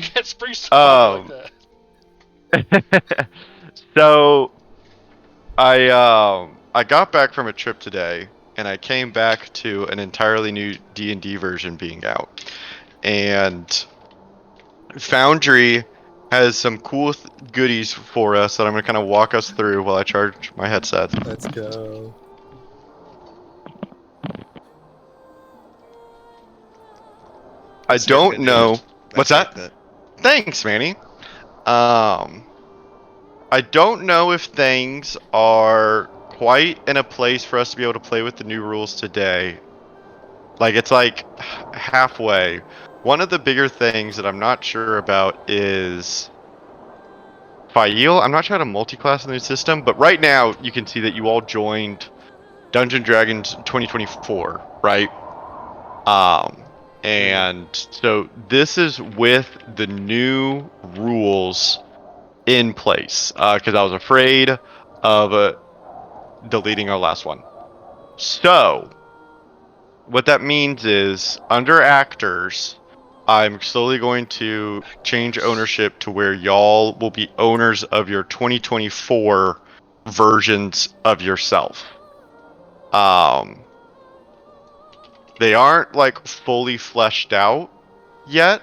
Can't spring like that. So I got back from a trip today, and I came back to an entirely new D&D version being out, and Foundry has some cool goodies for us that I'm gonna kind of walk us through while I charge my headset. Let's go. I don't know. What's like that? Thanks, Manny. I don't know if things are quite in a place for us to be able to play with the new rules today. Like, it's like halfway. One of the bigger things that I'm not sure about is Fail. I'm not sure how to multi-class in the new system, but right now you can see that you all joined Dungeon Dragons 2024, right? And so this is with the new rules in place, because I was afraid of deleting our last one. So what that means is, under actors, I'm slowly going to change ownership to where y'all will be owners of your 2024 versions of yourself. They aren't like fully fleshed out yet.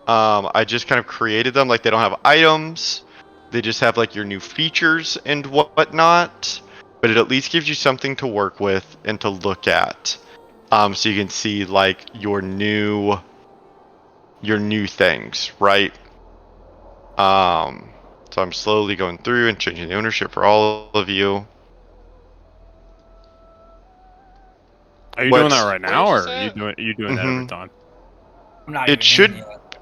I just kind of created them. Like, they don't have items. They just have like your new features and whatnot. But it at least gives you something to work with and to look at. So you can see like your new things, right? So I'm slowly going through and changing the ownership for all of you. Are you doing that right now, or are you doing that every time? I'm not It even in yet.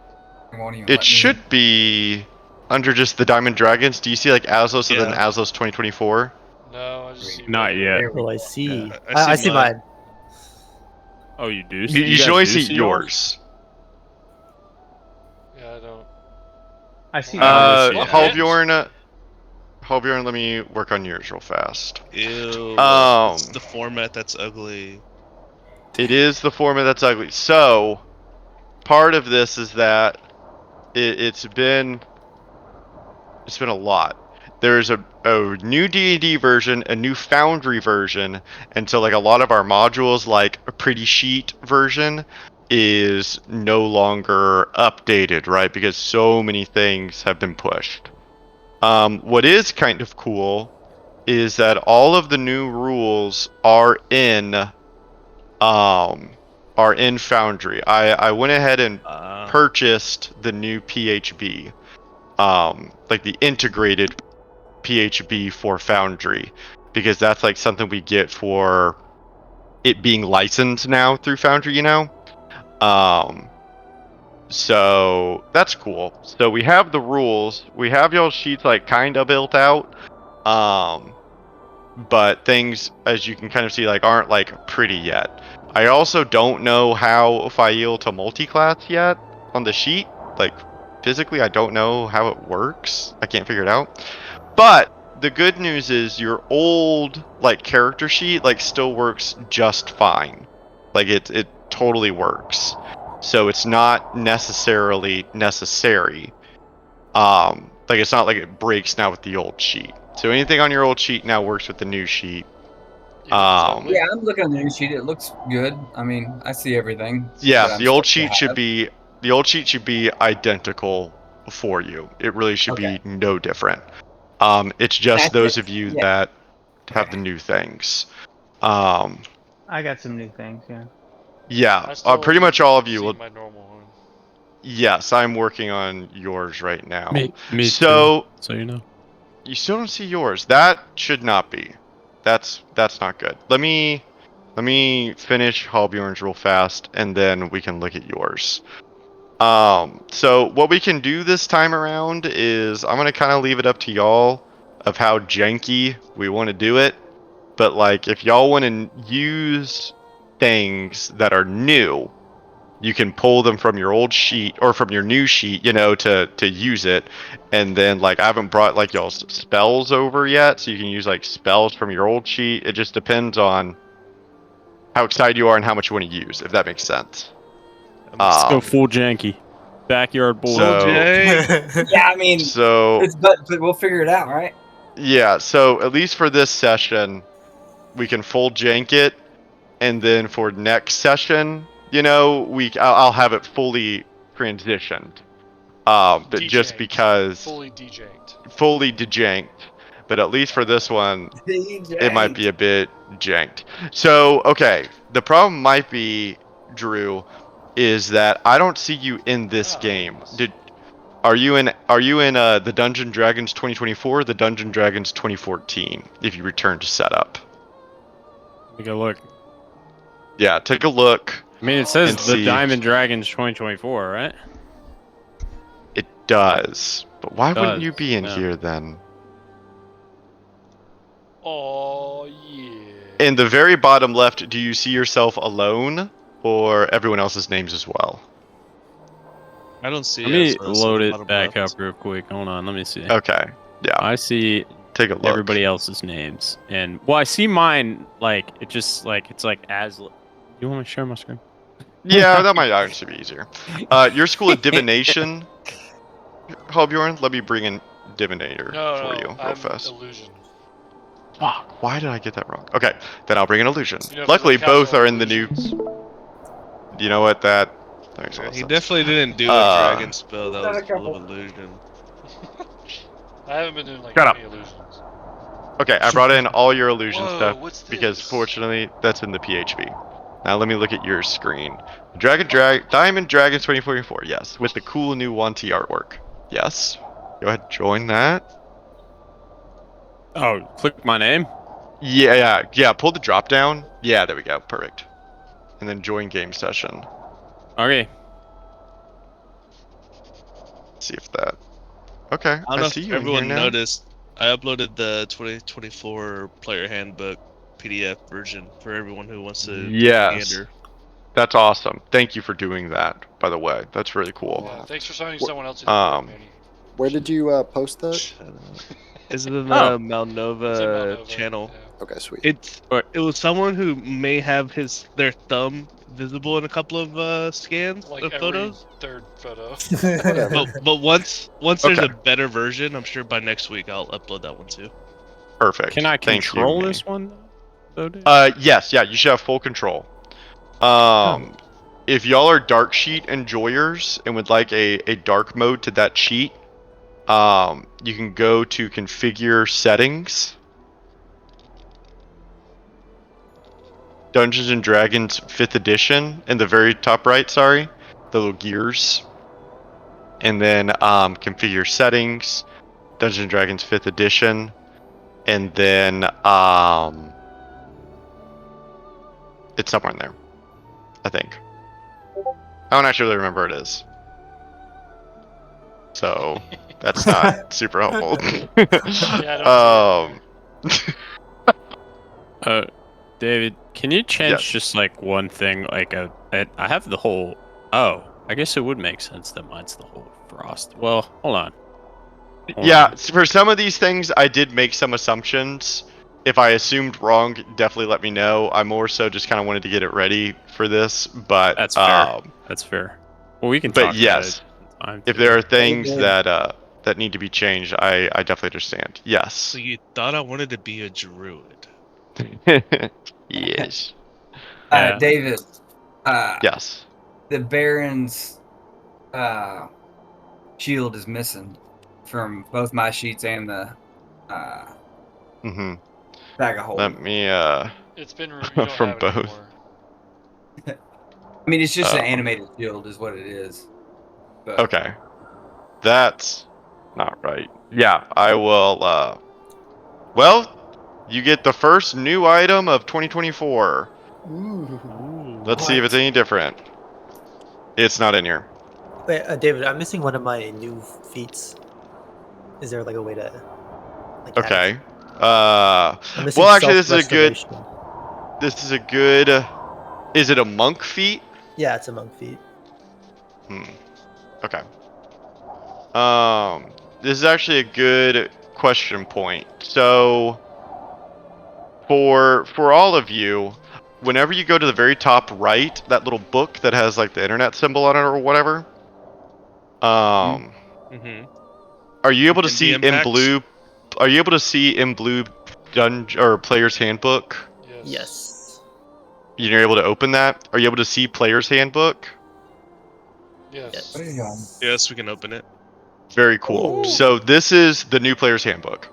Won't even It let me should be under just the Diamond Dragons. Do you see like Aslos and then Aslos 2024? No, I just see Not yet. Well, I see. Yeah, I see mine. Oh, you do? You should only see yours. Yeah, I don't. I see. Halbjorn, let me work on yours real fast. Ew. It's the format that's ugly. It is the format that's ugly. So, part of this is that it's been a lot. There's a new D&D version, a new Foundry version, and so like a lot of our modules, like a Pretty Sheet version, is no longer updated, right? Because so many things have been pushed. What is kind of cool is that all of the new rules are in Foundry. I went ahead and purchased the new PHB, like the integrated PHB for Foundry, because that's like something we get for it being licensed now through Foundry, you know. So that's cool. So we have the rules. We have y'all's sheets like kind of built out. But things, as you can kind of see, like aren't like pretty yet. I also don't know how Fail to multi-class yet on the sheet. Like, physically, I don't know how it works. I can't figure it out. But the good news is your old like character sheet like still works just fine. Like it totally works. So it's not necessarily necessary. Like it's not like it breaks now with the old sheet. So anything on your old sheet now works with the new sheet. Yeah, I'm looking at the new sheet. It looks good. I mean, I see everything. Yeah, the old sheet should be identical for you. It really should be no different. It's just those of you that have the new things. I got some new things, yeah. Yeah, pretty much all of you will. My normal one. Yes, I'm working on yours right now. Me so, too, so you know. You still don't see yours. That should not be. That's not good. Let me finish Halbjorn's real fast, and then we can look at yours. So what we can do this time around is I'm gonna kind of leave it up to y'all of how janky we want to do it. But like, if y'all want to use things that are new, you can pull them from your old sheet or from your new sheet, you know, to use it. And then like, I haven't brought like y'all's spells over yet, so you can use like spells from your old sheet. It just depends on how excited you are and how much you want to use, if that makes sense. Let's go full janky. backyard bull. So- Yeah, I mean, So but we'll figure it out, right? yeah, so at least for this session, we can full jank it, and then for next session, I'll have it fully transitioned. But just Dejanked. because Fully dejanked. fully dejanked, but at least for this one, it might be a bit janked. So, okay, the problem might be, Drew, is that I don't see you in this game. Are you in the Dungeon Dragons 2024 or the Dungeon Dragons 2014 if you return to setup? Take a look. Yeah, take a look. I mean, it says And the see. Diamond Dragons 2024, right? It does. But why wouldn't Does, you be in yeah. here then? Oh yeah. In the very bottom left, do you see yourself alone or everyone else's names as well? I don't see. Let me us, so load bottom it back left. up real quick. Hold on, let me see. Okay. Yeah. I see Take a look. everybody else's names, and well, I see mine. Like it just like it's like as. You want me to share my screen? Yeah, that might actually be easier. Your school of divination, Halbjorn, let me bring in divinator for you real I'm fast. illusion. Fuck, why did I get that wrong? Okay, then I'll bring in illusion. You know, Luckily, for the both casual are in the new. illusions. You know what? That makes a lot of He sense. definitely didn't do a dragon spell that was full of illusion. I haven't been doing like Shut any illusions. Okay, I brought in all your illusion Whoa, stuff what's because this? fortunately that's in the PHP. Now let me look at your screen. Diamond Dragons 2044, yes, with the cool new 1T artwork. Yes. Go ahead, join that. Oh, click my name. Yeah. Pull the drop down. Yeah, there we go. Perfect. And then join game session. Okay. See if that. Okay, I don't know see if you in here everyone now. noticed. I uploaded the 2024 player handbook PDF version for everyone who wants to take a Yes. gander. That's awesome. Thank you for doing that, by the way. That's really cool. Yeah, thanks for signing Wh- someone else in the Manny. Where did you post that? Is it in the Oh. It's in Malnova Malnova, channel? yeah. Okay, sweet. It was someone who may have their thumb visible in a couple of scans Like of every photos. third photo. Whatever. But once there's Okay. a better version, I'm sure by next week I'll upload that one too. Perfect. Can I Thank control you, this one? Though, dude? Yes, yeah, you should have full control. If y'all are dark sheet enjoyers and would like a dark mode to that sheet, you can go to configure settings. Dungeons and Dragons 5th edition in the very top right, sorry. The little gears. And then configure settings, Dungeons and Dragons 5th edition. And then it's somewhere in there, I think. I don't actually really remember where it is. So that's not super helpful. Yeah, I don't David, can you change Yes. just like one thing? Like I have the whole. Oh, I guess it would make sense that mine's the whole frost. Well, hold on. Yeah, for some of these things, I did make some assumptions. If I assumed wrong, definitely let me know. I more so just kind of wanted to get it ready for this, but That's fair. That's fair. Well, we can but talk yes, about it if there are things that need to be changed, I definitely understand. Yes. So you thought I wanted to be a druid? Yes. Yeah. David. Yes. The Baron's shield is missing from both my sheets and the Mm-hmm. bag of holding. Let me It's been you don't from have it both. anymore. I mean, it's just an animated shield, is what it is. But Okay. That's not right. Yeah, I will well, you get the first new item of 2024. Let's see if it's any different. It's not in here. Wait, David, I'm missing one of my new feats. Is there like a way to? Like, add Okay. it? I'm missing Well, actually, this is a good. self-restoration. This is a good. Is it a monk feat? Yeah, it's a monk feat. Okay. This is actually a good question point. So, for all of you, whenever you go to the very top right, that little book that has like the internet symbol on it or whatever, Mm-hmm. Are you able to see Compendium in packs? blue? Are you able to see in blue or player's handbook? Yes. Yes. You're able to open that. Are you able to see player's handbook? Yes. What are you on? Yes, we can open it. Very cool. Ooh. So this is the new player's handbook,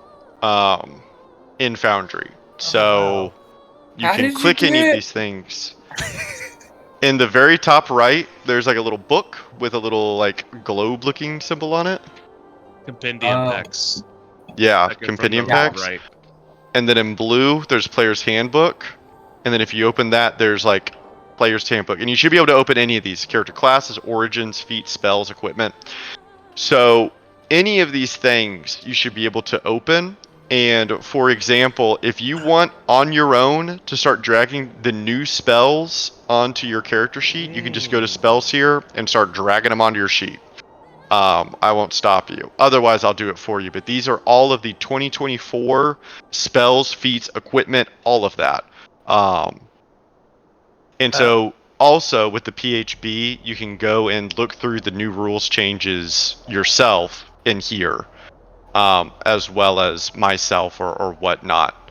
in Foundry. So you How can did you click do any of it? these things. In the very top right, there's like a little book with a little like globe-looking symbol on it. Compendium Oh. packs. Yeah, Second from compendium the packs. Right. And then in blue, there's player's handbook. And then if you open that, there's like player's handbook. And you should be able to open any of these character classes, origins, feats, spells, equipment. So any of these things you should be able to open. And for example, if you want on your own to start dragging the new spells onto your character sheet, you can just go to spells here and start dragging them onto your sheet. I won't stop you. Otherwise, I'll do it for you. But these are all of the 2024 spells, feats, equipment, all of that. And so also with the PHB, you can go and look through the new rules changes yourself in here, as well as myself or whatnot.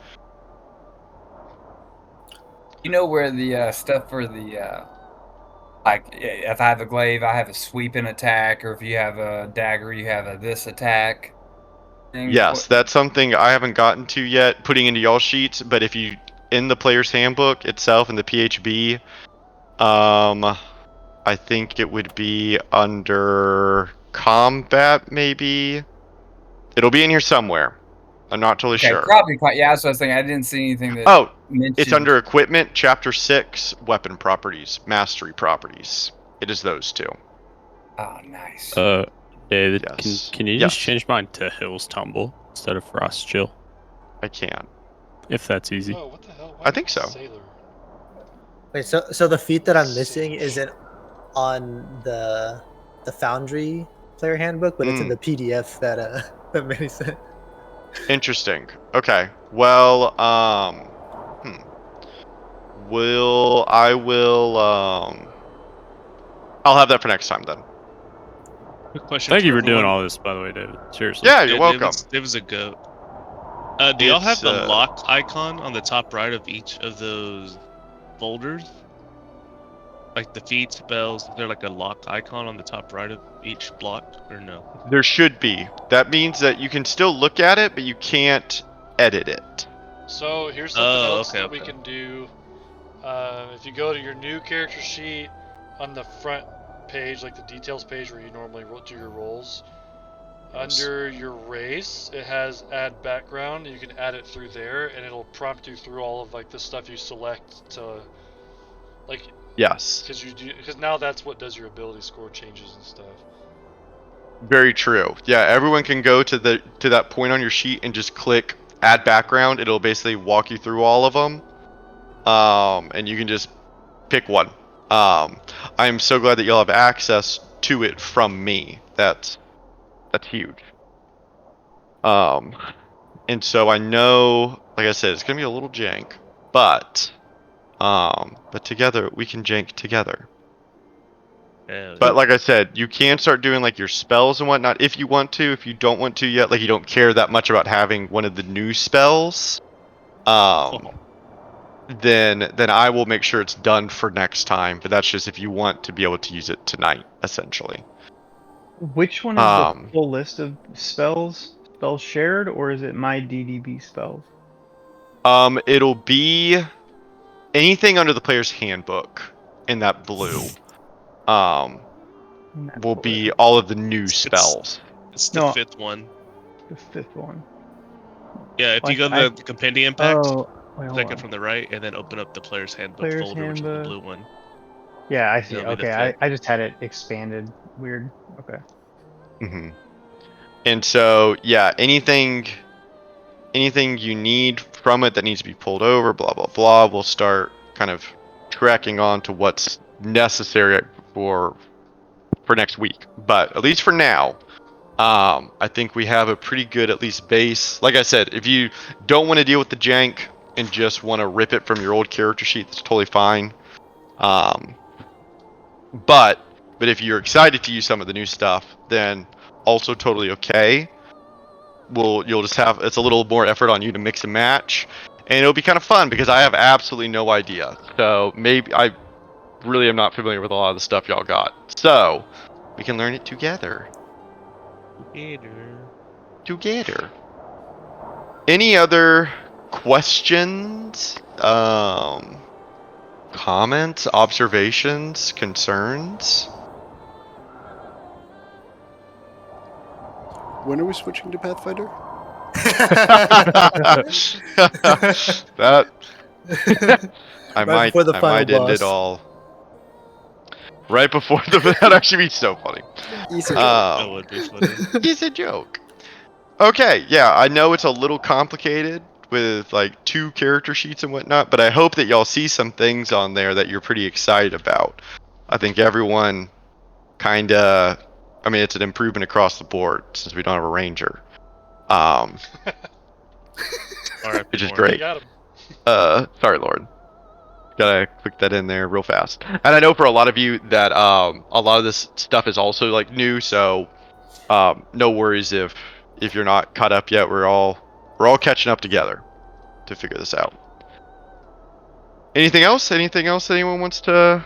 You know where the stuff for the like if I have a glaive, I have a sweeping attack, or if you have a dagger, you have a this attack. Things. Yes, that's something I haven't gotten to yet, putting into y'all sheets. But if you in the player's handbook itself in the PHB, I think it would be under combat, maybe. It'll be in here somewhere. I'm not totally Okay, sure. probably quite. Yeah, that's what I was thinking. I didn't see anything that Oh, mentioned. it's under equipment, chapter 6, weapon properties, mastery properties. It is those two. Oh, nice. David, Yes. can you Yes. just change mine to Hills Tumble instead of Frost Chill? I can. If that's easy. Oh, what the hell? Why I think so. Sailor? Wait, so the feat that I'm missing isn't on the Foundry player handbook, but it's in the PDF that that Manny sent. Interesting. Okay. Well, I'll have that for next time then. Quick question. Thank for you for doing everyone. all this, by the way, David. Seriously. Yeah, you're welcome. David's a goat. Do y'all have It's, the lock icon on the top right of each of those folders? Like the feed spells, is there like a lock icon on the top right of each block, or no? There should be. That means that you can still look at it, but you can't edit it. So here's something else okay, that we can do. If you go to your new character sheet on the front page, like the details page where you normally do your rolls, under your race, it has add background. You can add it through there, and it'll prompt you through all of like the stuff you select to, like. Yes. Because now that's what does your ability score changes and stuff. Very true. Yeah, everyone can go to that point on your sheet and just click add background. It'll basically walk you through all of them. And you can just pick one. I am so glad that you'll have access to it from me. That's huge. And so I know, like I said, it's gonna be a little jank, but together we can jank together. But like I said, you can start doing like your spells and whatnot if you want to. If you don't want to yet, like you don't care that much about having one of the new spells, then I will make sure it's done for next time. But that's just if you want to be able to use it tonight, essentially. Which one is the full list of spells shared, or is it my DDB spells? It'll be anything under the player's handbook in that blue. Will be all of the new spells. It's the fifth one. The fifth one. Yeah, if you go to the compendium packs, second from the right, and then open up the player's handbook folder, which is the blue one. Yeah, I see. Okay, I just had it expanded. Weird. Okay. Mm-hmm. And so, yeah, anything you need from it that needs to be pulled over, blah blah blah, we'll start kind of tracking on to what's necessary for next week. But at least for now, I think we have a pretty good at least base. Like I said, if you don't want to deal with the jank and just want to rip it from your old character sheet, that's totally fine. But But if you're excited to use some of the new stuff, then also totally okay. You'll just have, it's a little more effort on you to mix and match, and it'll be kind of fun because I have absolutely no idea. So maybe I really am not familiar with a lot of the stuff y'all got. So we can learn it together. Together. Any other questions? Comments, observations, concerns? When are we switching to Pathfinder? That I Right might before the I final might end it boss. all right before the that'd actually be so funny. Easy That would be funny. It's a joke. Okay, yeah, I know it's a little complicated with like 2 character sheets and whatnot, but I hope that y'all see some things on there that you're pretty excited about. I think everyone kinda, I mean, it's an improvement across the board since we don't have a ranger. Which is You great. got him. Sorry, Lord. Gotta click that in there real fast. And I know for a lot of you that a lot of this stuff is also like new, so no worries if you're not caught up yet. We're all catching up together to figure this out. Anything else? Anything else that anyone wants to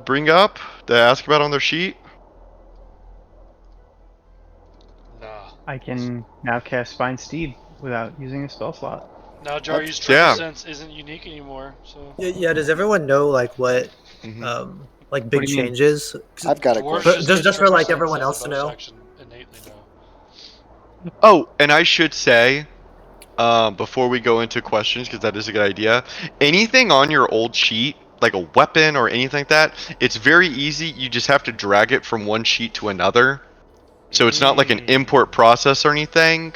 bring up, to ask about on their sheet? Nah. I can now cast Spine Steed without using a spell slot. Now Jarry's Yeah. Triple Sense isn't unique anymore, so. Yeah, does everyone know like what Mhm. like big do you mean? changes? I've got a Dwarves question. Just get for triple like sense everyone as a else to bonus know. action innately now. Oh, and I should say, before we go into questions, because that is a good idea, anything on your old sheet, like a weapon or anything like that, it's very easy. You just have to drag it from one sheet to another. So it's not like an import process or anything.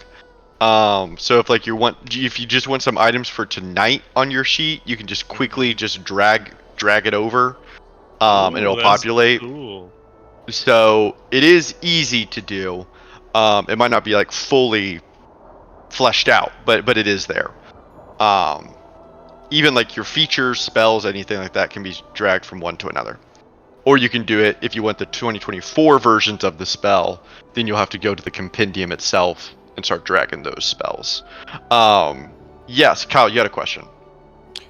So if like if you just want some items for tonight on your sheet, you can just quickly just drag it over, and it'll populate. Cool. So it is easy to do. It might not be like fully fleshed out, but it is there. Even like your features, spells, anything like that can be dragged from one to another. Or you can do it if you want the 2024 versions of the spell, then you'll have to go to the compendium itself and start dragging those spells. Yes, Kyle, you had a question.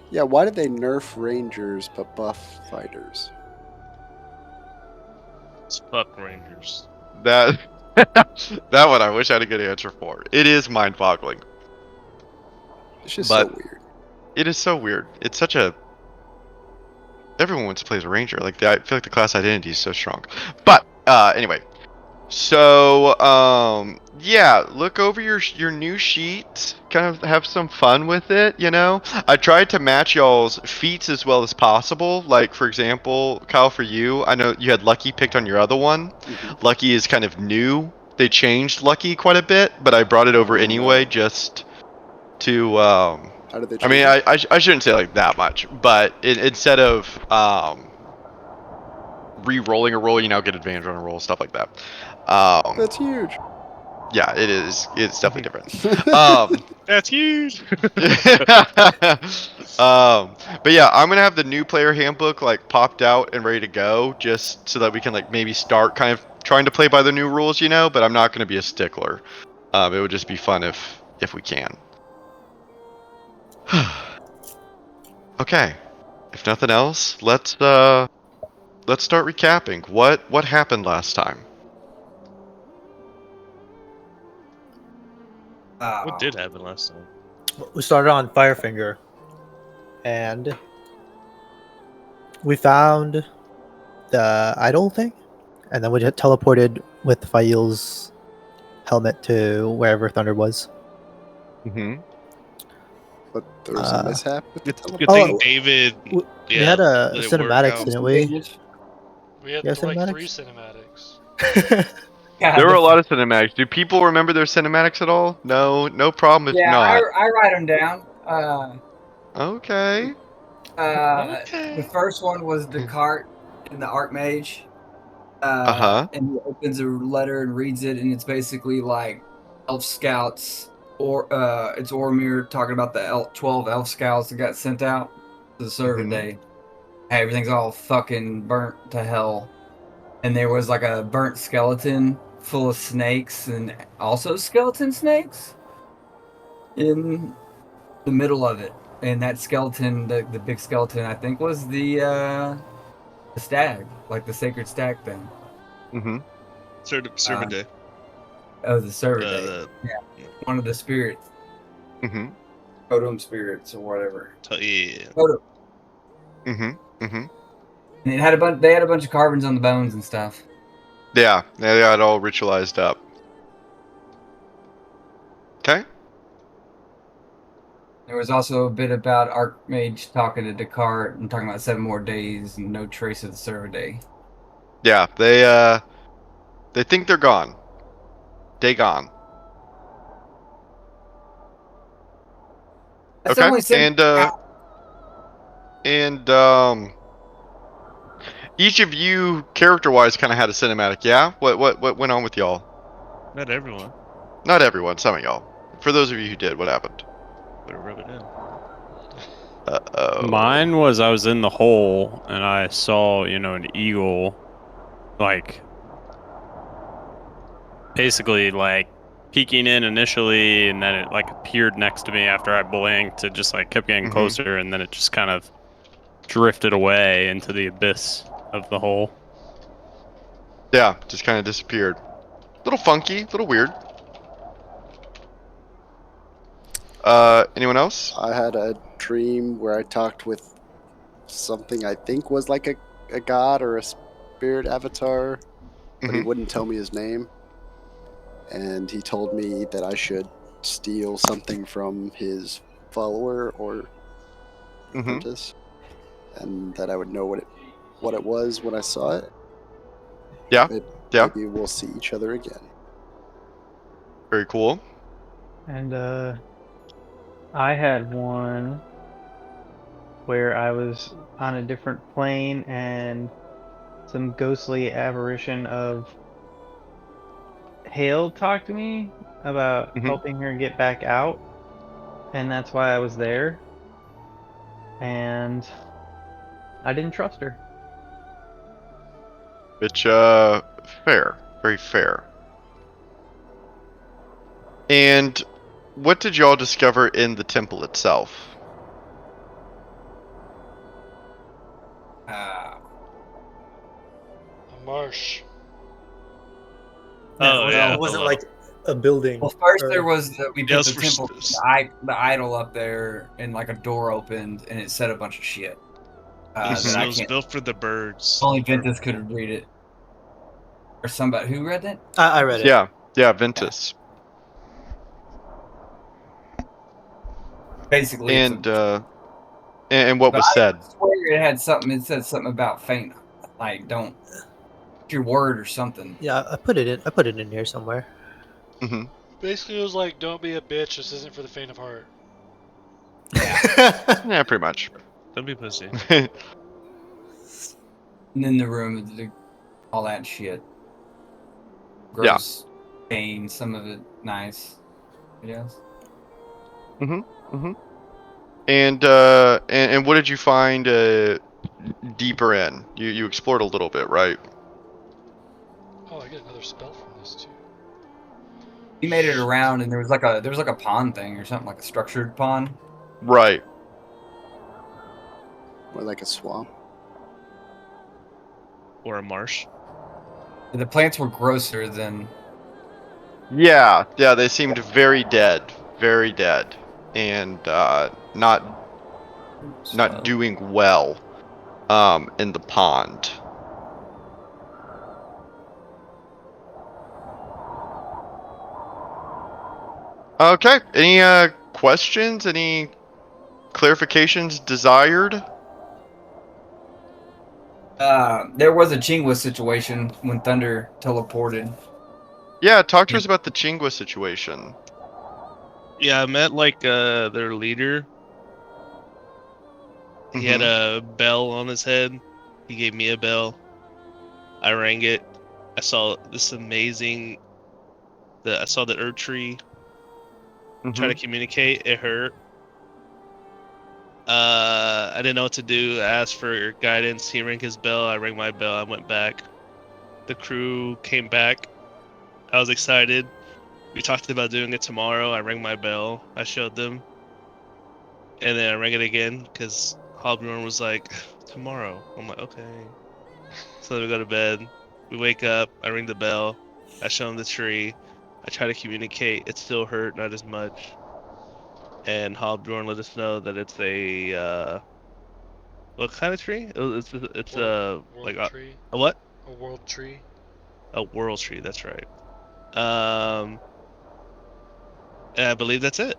Yeah, why did they nerf rangers but buff fighters? It's fuck Rangers. That that one I wish I had a good answer for. It is mind-boggling. It's just But- so weird. It is so weird. It's such a everyone wants to play as a ranger. Like I feel like the class identity is so strong. But anyway, so yeah, look over your new sheet. Kind of have some fun with it. You know, I tried to match y'all's feats as well as possible. Like for example, Kyle, for you, I know you had Lucky picked on your other one. Mhm. Lucky is kind of new. They changed Lucky quite a bit, but I brought it over anyway just to How did they I mean, change I shouldn't say like that much, but instead of re-rolling a roll, you now get advantage on a roll, stuff like that. That's huge. Yeah, it is. It's definitely different. That's huge. But yeah, I'm gonna have the new player handbook like popped out and ready to go, just so that we can like maybe start kind of trying to play by the new rules, you know. But I'm not gonna be a stickler. It would just be fun if we can. Okay, if nothing else, let's start recapping. What happened last time? What did happen last time? We started on Firefinger, and we found the idol thing, and then we just teleported with Fail's helmet to wherever Thunder was. Mm-hmm. But there was a mishap with the Good teleport. thing Oh, David. We had a let it work cinematics, out. didn't we? We had Yeah, like cinematics? 3 cinematics. There were a lot of cinematics. Do people remember their cinematics at all? No problem if Yeah, not. I write them down. Okay. The first one was Descartes in the Archmage. Uh-huh. And he opens a letter and reads it, and it's basically like Elf Scouts, or it's Ormir talking about the 12 Elf Scouts that got sent out to the server Mhm. day. Hey, everything's all fucking burnt to hell. and there was like a burnt skeleton full of snakes and also skeleton snakes in the middle of it. And that skeleton, the big skeleton, I think was the stag, like the sacred stag thing. Mm-hmm. Servant Day. Oh, the server day. The Yeah, one of the spirits, Mm-hmm. totem spirits or whatever. yeah. Totem. Mm-hmm. Mm-hmm. And it had a bunch. They had a bunch of carvings on the bones and stuff. Yeah, they got it all ritualized up. Okay. There was also a bit about Archmage talking to Descartes and talking about 7 more days and no trace of the server day. Yeah, they think they're gone. They gone. That's Okay. only 7. And each of you character-wise kind of had a cinematic. Yeah. What went on with y'all? Not everyone. Not everyone. Some of y'all. For those of you who did, what happened? Better rub it in. Uh-oh. Mine was I was in the hole and I saw, an eagle, like, basically, like, peeking in initially, and then it, like, appeared next to me after I blinked. It just, like, kept getting Mhm. closer, and then it just kind of drifted away into the abyss of the hole. Yeah, just kind of disappeared. Little funky, little weird. Anyone else? I had a dream where I talked with something I think was like a god or a spirit avatar, but he Mhm. wouldn't tell me his name. And he told me that I should steal something from his follower or Mhm. apprentice, and that I would know what it was when I saw it. Yeah. Maybe, Yeah. maybe we'll see each other again. Very cool. And I had one where I was on a different plane and some ghostly apparition of Hale talked to me about Mhm. helping her get back out, and that's why I was there. And I didn't trust her. Which fair. Very fair. And what did y'all discover in the temple itself? A marsh. Oh, yeah, it wasn't hello. like a building. Well, first or- there was we Yeah, put it's the for temple, the idol up there, and like a door opened, and it said a bunch of shit It that I was can't. built for the birds. Only Ventus could read it, or somebody who read that. I read it. Yeah. Yeah, Ventus. Basically, it's a. And what But was I said? swear it had something. It said something about faint, like don't your word or something. Yeah, I put it in. I put it in here somewhere. Mhm. Basically, it was like, don't be a bitch. This isn't for the faint of heart. Yeah, pretty much. Don't be pussy. And then the room, all that shit. Gross pain. Some of it nice. Yes. Mhm. And what did you find deeper in? You explored a little bit, right? Oh, I get another spell from this too. He made it around, and there was like a pond thing or something, like a structured pond. Right. Or like a swamp. Or a marsh. The plants were grosser than. Yeah, they seemed very dead, and not doing well in the pond. Okay, any questions, any clarifications desired? There was a Chingwa situation when Thunder teleported. Yeah, talk to us about the Chingwa situation. Yeah, I met like their leader. He had a bell on his head. He gave me a bell. I rang it. I saw this amazing. I saw the Earth tree. Try to communicate. It hurt. I didn't know what to do. I asked for guidance. He rang his bell. I rang my bell. I went back. The crew came back. I was excited. We talked about doing it tomorrow. I rang my bell. I showed them. And then I rang it again because Hobnorn was like, tomorrow. I'm like, okay. So then we go to bed. We wake up. I ring the bell. I show him the tree. I try to communicate. It still hurt, not as much. And Hobnorn let us know that it's a what kind of tree? It's World, like world tree. a what? A world tree. A world tree. That's right. Um, and I believe that's it.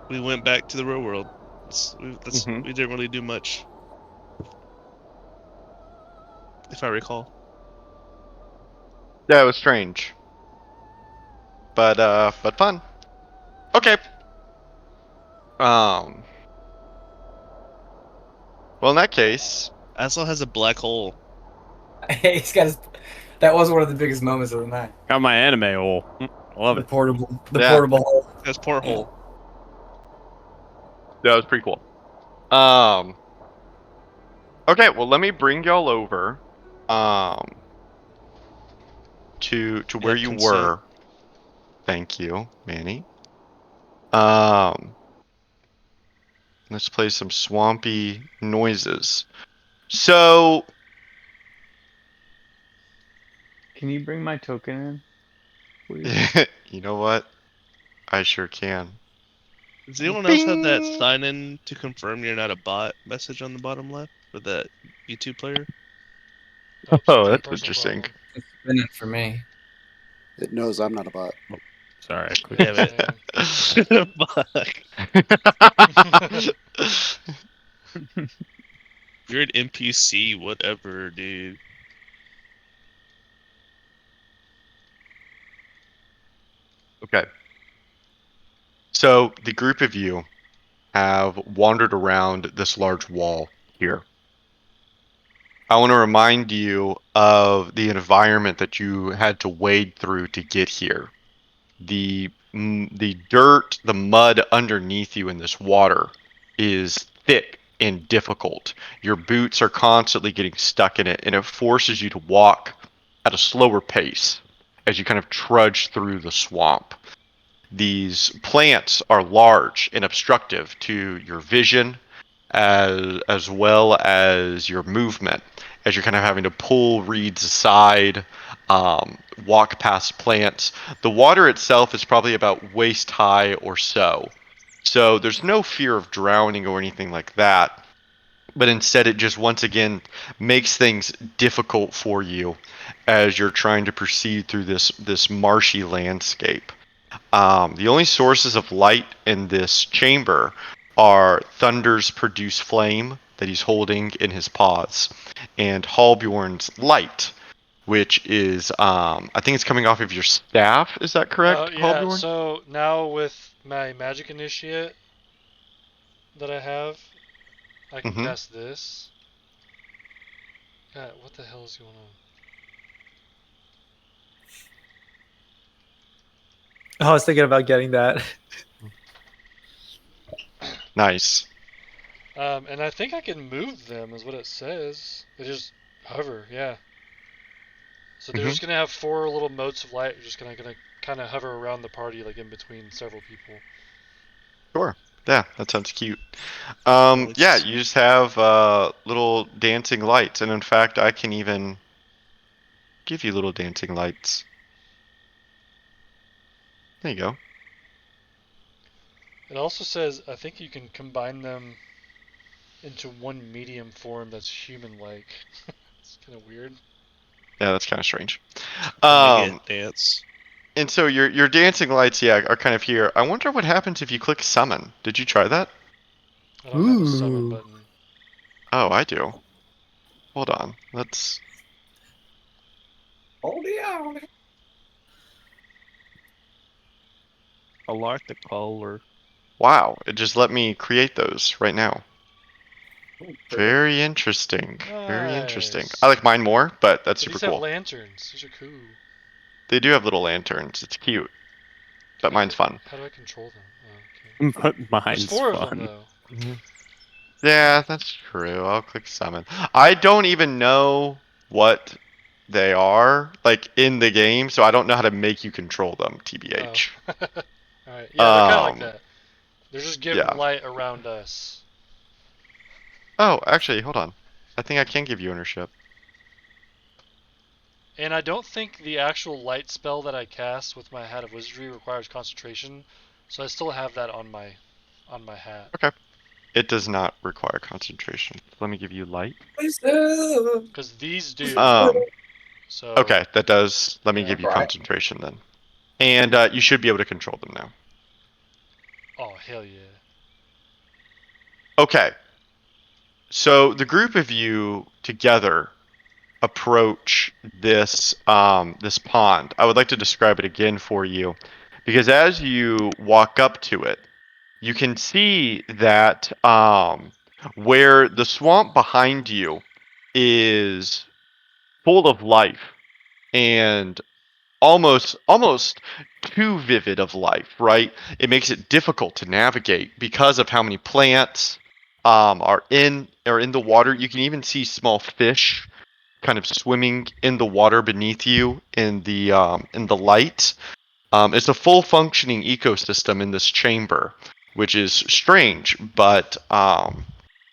We went back to the real world. We didn't really do much, if I recall. Yeah, it was strange, but fun. Okay. Um. Well, in that case, Aslo has a black hole. He's got his. That was one of the biggest moments of the night. Got my anime hole. Love The it. portable, Yeah. portable hole. That's porthole. that was pretty cool. Um. Okay, well, let me bring y'all over. To You where have you consent. were. Thank you, Manny. Um. Let's play some swampy noises. So. Can you bring my token in, please? You know what? I sure can. Does anyone else have that Bing! sign in to confirm you're not a bot message on the bottom left for that YouTube player? Nope, Oh, sounds like a that's personal interesting. problem. It's spinning for me. It knows I'm not a bot. Sorry, I clicked. Damn it. Fuck. You're an NPC, whatever, dude. Okay. So the group of you have wandered around this large wall here. I want to remind you of the environment that you had to wade through to get here. The dirt, the mud underneath you in this water is thick and difficult. Your boots are constantly getting stuck in it, and it forces you to walk at a slower pace as you kind of trudge through the swamp. These plants are large and obstructive to your vision as well as your movement as you're kind of having to pull reeds aside, walk past plants. The water itself is probably about waist high or so. So there's no fear of drowning or anything like that. But instead, it just once again makes things difficult for you as you're trying to proceed through this marshy landscape. The only sources of light in this chamber are Thunder's produced flame that he's holding in his paws, and Halbjorn's light, which is I think it's coming off of your staff. Is that correct, Yeah, Halbjorn? so now with my magic initiate that I have, I can Mm-hmm. cast this. God, what the hell is going on? I was thinking about getting that. Nice. And I think I can move them, is what it says. They just hover, yeah. So they're Mm-hmm. just gonna have 4 little motes of light. You're just gonna kind of hover around the party, like in between several people. Sure. Yeah, that sounds cute. Really Yeah, sweet. you just have little dancing lights, and in fact, I can even give you little dancing lights. There you go. It also says I think you can combine them into one medium form that's human-like. It's kind of weird. Yeah, that's kind of strange. Let me get Um, dance. and so your dancing lights, yeah, are kind of here. I wonder what happens if you click summon. Did you try that? I don't have a summon Ooh. button. Oh, I do. Hold on. Let's. Hold on. I like the color. Wow, it just let me create those right now. Very interesting. Very interesting. I Nice. like mine more, but that's But super these have cool. lanterns. These are cool. They do have little lanterns. It's cute, but mine's fun. How do I control them? Oh, okay. But There's mine's 4 of them fun. though. Yeah, that's true. I'll click summon. I don't even know what they are like in the game, so I don't know how to make you control them, Oh. TBH. Alright. Yeah, they're kind of like Um, that. They're just giving yeah. light around us. Oh, actually, hold on. I think I can give you ownership. And I don't think the actual light spell that I cast with my Hat of Wizardry requires concentration, so I still have that on my hat. Okay. It does not require concentration. Let me give you light. Because these do. Um, So. okay, that does. Let me Yeah. give you Right. concentration then. And you should be able to control them now. Oh, hell yeah. Okay. So the group of you together approach this pond. I would like to describe it again for you, because as you walk up to it, you can see that where the swamp behind you is full of life and almost too vivid of life, right? It makes it difficult to navigate because of how many plants are in the water. You can even see small fish kind of swimming in the water beneath you in the light. It's a full functioning ecosystem in this chamber, which is strange but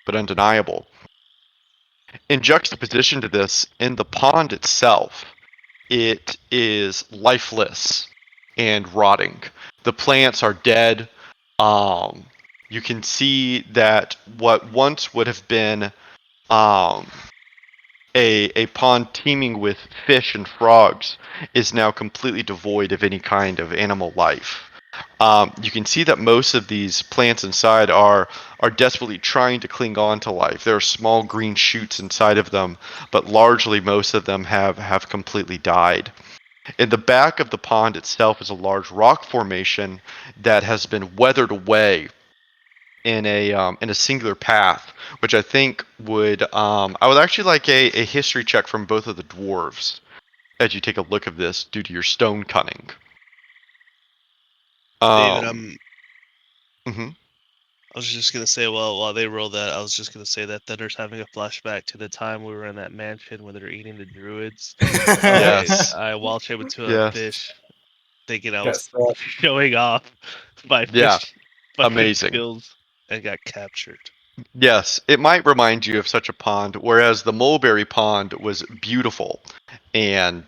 undeniable. In juxtaposition to this, in the pond itself, it is lifeless and rotting. The plants are dead. Um, you can see that what once would have been um, a pond teeming with fish and frogs is now completely devoid of any kind of animal life. You can see that most of these plants inside are desperately trying to cling on to life. There are small green shoots inside of them, but largely most of them have completely died. In the back of the pond itself is a large rock formation that has been weathered away in a singular path, which I think would I would actually like a history check from both of the dwarves as you take a look of this due to your stone cunning. David, Mhm. I was just gonna say, well, while they roll that, I was just gonna say that Thunder's having a flashback to the time we were in that mansion where they're eating the druids. Yes. I wall shape into a Yes. fish, thinking I Got was stuck. showing off my Yeah. fish Amazing. skills, and got captured. Yes, it might remind you of such a pond, whereas the mulberry pond was beautiful and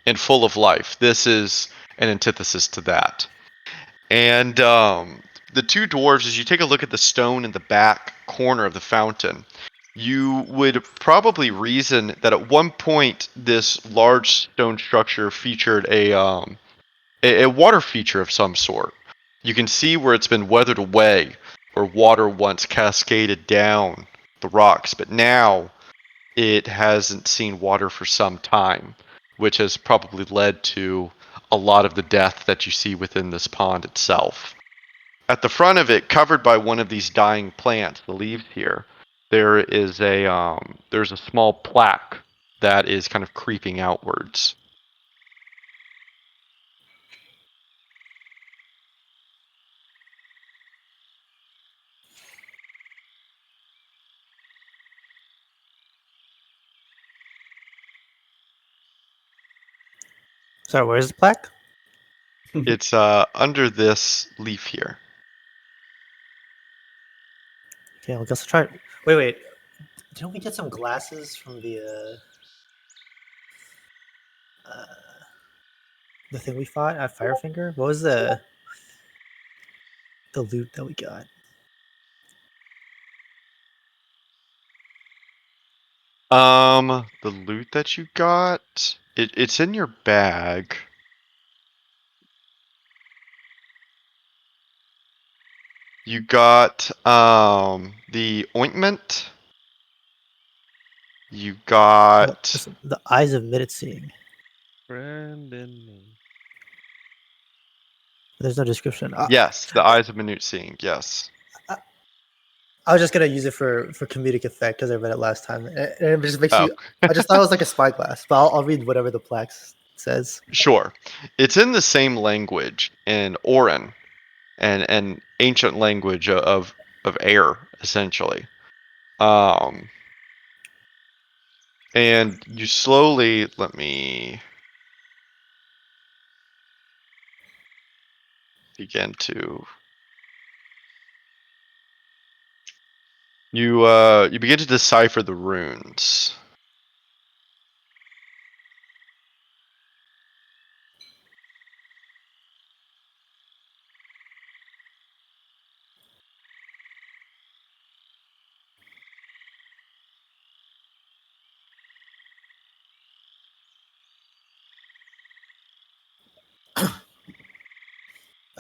and full of life. This is an antithesis to that. And the two dwarves, as you take a look at the stone in the back corner of the fountain, you would probably reason that at one point this large stone structure featured a water feature of some sort. You can see where it's been weathered away, where water once cascaded down the rocks, but now it hasn't seen water for some time, which has probably led to a lot of the death that you see within this pond itself. At the front of it, covered by one of these dying plants, the leaves here, there's a small plaque that is kind of creeping outwards. Sorry, where's the plaque? It's under this leaf here. Okay, I guess I'll try. Wait. Didn't we get some glasses from the thing we fought at Firefinger? What was the loot that we got? The loot that you got, it's in your bag. You got the ointment. You got The eyes of minute seeing. Friend in me. There's no description. yes, the eyes of minute seeing. Yes. I was just gonna use it for comedic effect because I read it last time, and it just makes Oh, you. I just thought it was like a spyglass, but I'll read whatever the plaque says. sure. It's in the same language in Orin, an ancient language of air, essentially. Um, And you slowly, let me begin to. You begin to decipher the runes.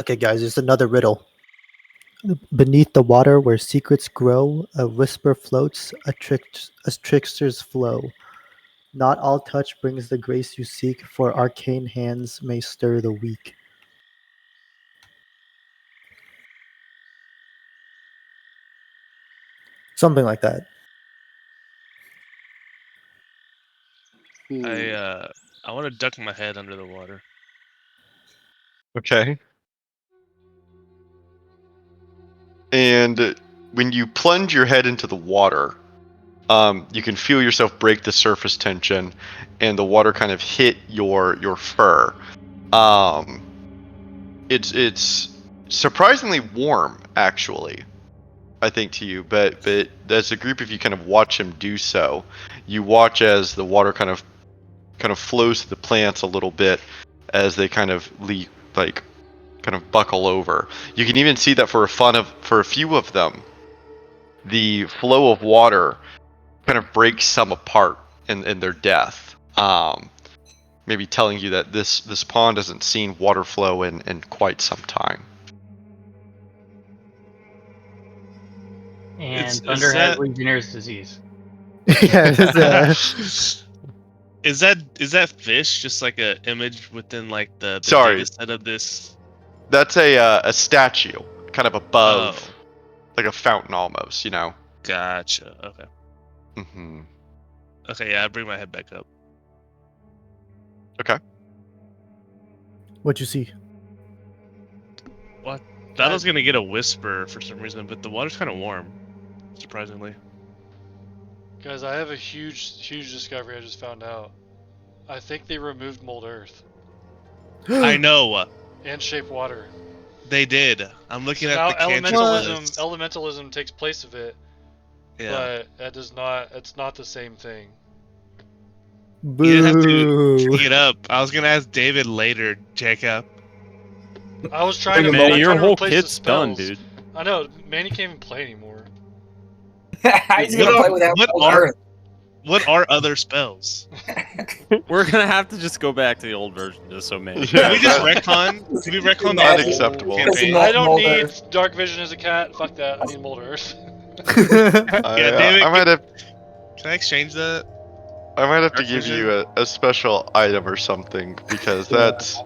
Okay, guys, there's another riddle. Beneath the water where secrets grow, a whisper floats, a trickster's flow. Not all touch brings the grace you seek, for arcane hands may stir the weak. Something like that. I want to duck my head under the water. Okay. And when you plunge your head into the water, you can feel yourself break the surface tension, and the water kind of hit your fur. It's surprisingly warm, actually, I think, to you. But as a group, if you kind of watch him do so, you watch as the water kind of flows to the plants a little bit as they kind of kind of buckle over. You can even see that for a few of them, the flow of water kind of breaks some apart in their death. Maybe telling you that this pond hasn't seen water flow in quite some time. And Thunder has Legionnaire's disease. Yeah, Is that fish just like a image within like the Sorry. data set of this? That's a statue, kind of above, Oh. like a fountain almost, you know. Gotcha. Okay. Mm-hmm. Okay, yeah, I bring my head back up. Okay. What'd you see? What? Thought I was gonna get a whisper for some reason, but the water's kind of warm, surprisingly. Guys, I have a huge discovery I just found out. I think they removed Mold Earth. I know. And Shape Water. They did. I'm looking Now at the elementalism takes place of it. Yeah. But that does not. It's not the same thing. Boo. You have to pick it up. I was gonna ask David later, Jacob. I was trying to. Manny, your whole kit's kit's done, dude. I know. Manny can't even play anymore. He's gonna play without Earth. What are other spells? We're gonna have to just go back to the old version, just so many. Can we just retcon? Can we retcon the Unacceptable. campaign? I don't need Dark Vision as a cat. Fuck that. I need Mold Earth. Yeah, David. I might have. Can I exchange that? I might have to give you a special item or something because that's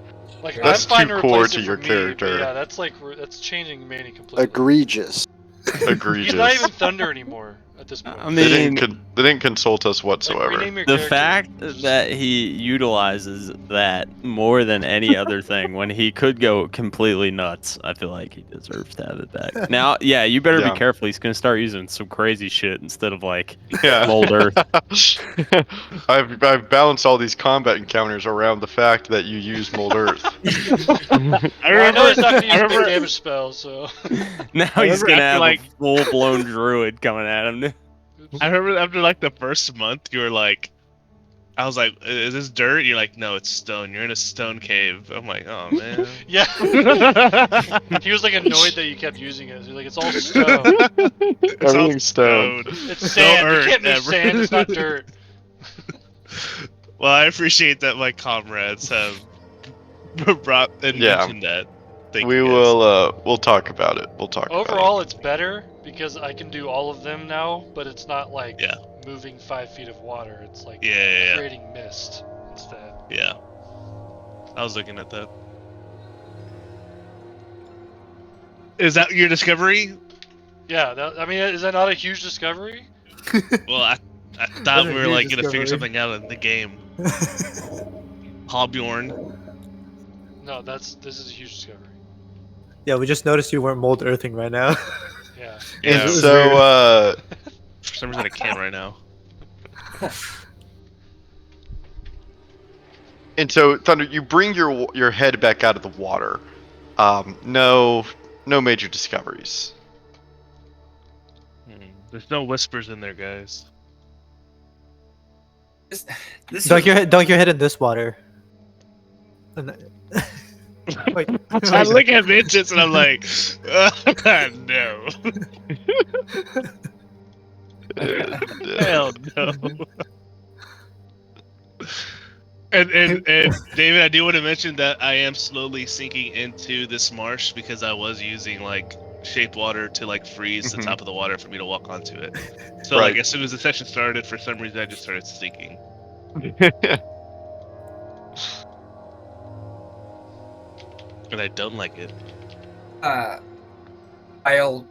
I'm too core to your character. Yeah, that's changing Manny completely. Egregious. He's not even Thunder anymore at this point. I mean, they didn't consult us whatsoever. The fact that he utilizes that more than any other thing when he could go completely nuts, I feel like he deserves to have it back. Now, yeah, you better be careful. He's gonna start using some crazy shit instead of like Mold Earth. I've balanced all these combat encounters around the fact that you use Mold Earth. I know he's not gonna use big damage spells, so now he's gonna have a full-blown druid coming at him. I remember after like the first month, you were like, I was like, is this dirt? You're like, no, it's stone. You're in a stone cave. I'm like, oh man. Yeah. He was like annoyed that you kept using it. He's like, it's all stone. Everything's stone. It's sand. You can't move sand. It's not dirt. Well, I appreciate that my comrades have brought and mentioned that. We'll talk about it. Overall, it's better because I can do all of them now, but it's not like moving 5 feet of water. It's like creating mist instead. Yeah. I was looking at that. Is that your discovery? Yeah, I mean, is that not a huge discovery? Well, I thought we were like gonna figure something out in the game. Hobyorn. No, this is a huge discovery. Yeah, we just noticed you weren't mold earthing right now. Yeah. And so, for some reason I can't right now. And so, Thunder, you bring your head back out of the water. No major discoveries. There's no whispers in there, guys. Dunk your head in this water. Wait, I look at Vengeance and I'm like, no. Hell no. And David, I do want to mention that I am slowly sinking into this marsh because I was using like shape water to like freeze the top of the water for me to walk onto it. So like as soon as the session started, for some reason I just started sinking. And I don't like it. Kyle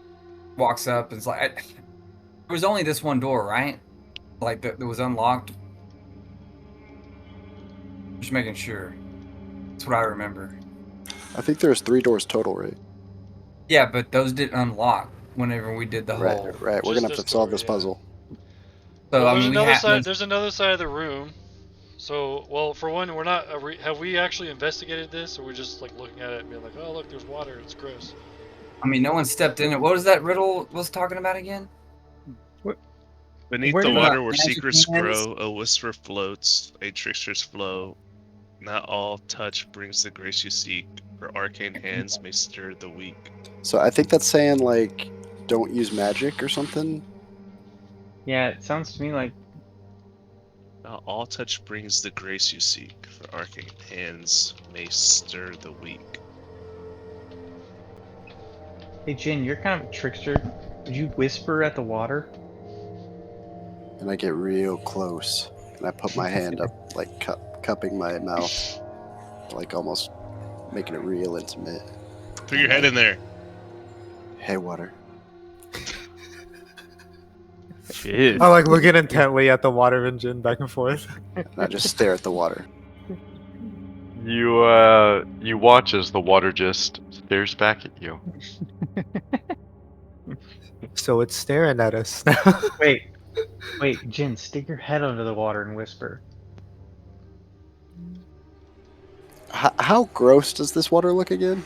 walks up and is like, there was only this one door, right? Like that was unlocked. Just making sure. That's what I remember. I think there's 3 doors total, right? Yeah, but those didn't unlock whenever we did the whole. Right. We're gonna have to solve this puzzle. So well, I there's mean, another side. There's another side of the room. So, well, for one, we're not. Have we actually investigated this, or we're just like looking at it and being like, "Oh, look, there's water. It's gross." I mean, no one stepped in it. What was that Riddle was talking about again? Beneath the water where secrets grow, a whisper floats, a trickster's flow. Not all touch brings the grace you seek, for arcane hands may stir the weak. So I think that's saying like, don't use magic or something. Yeah, it sounds to me like. Not all touch brings the grace you seek, for arcane hands may stir the weak. Hey Jin, you're kind of a trickster. Would you whisper at the water? And I get real close, and I put my hand up, like cupping my mouth, like almost making it real intimate. Put your head in there. Hey, water. I like looking intently at the water and Jin back and forth. And I just stare at the water. You watch as the water just stares back at you. So it's staring at us. Wait, Jin, stick your head under the water and whisper. How gross does this water look again?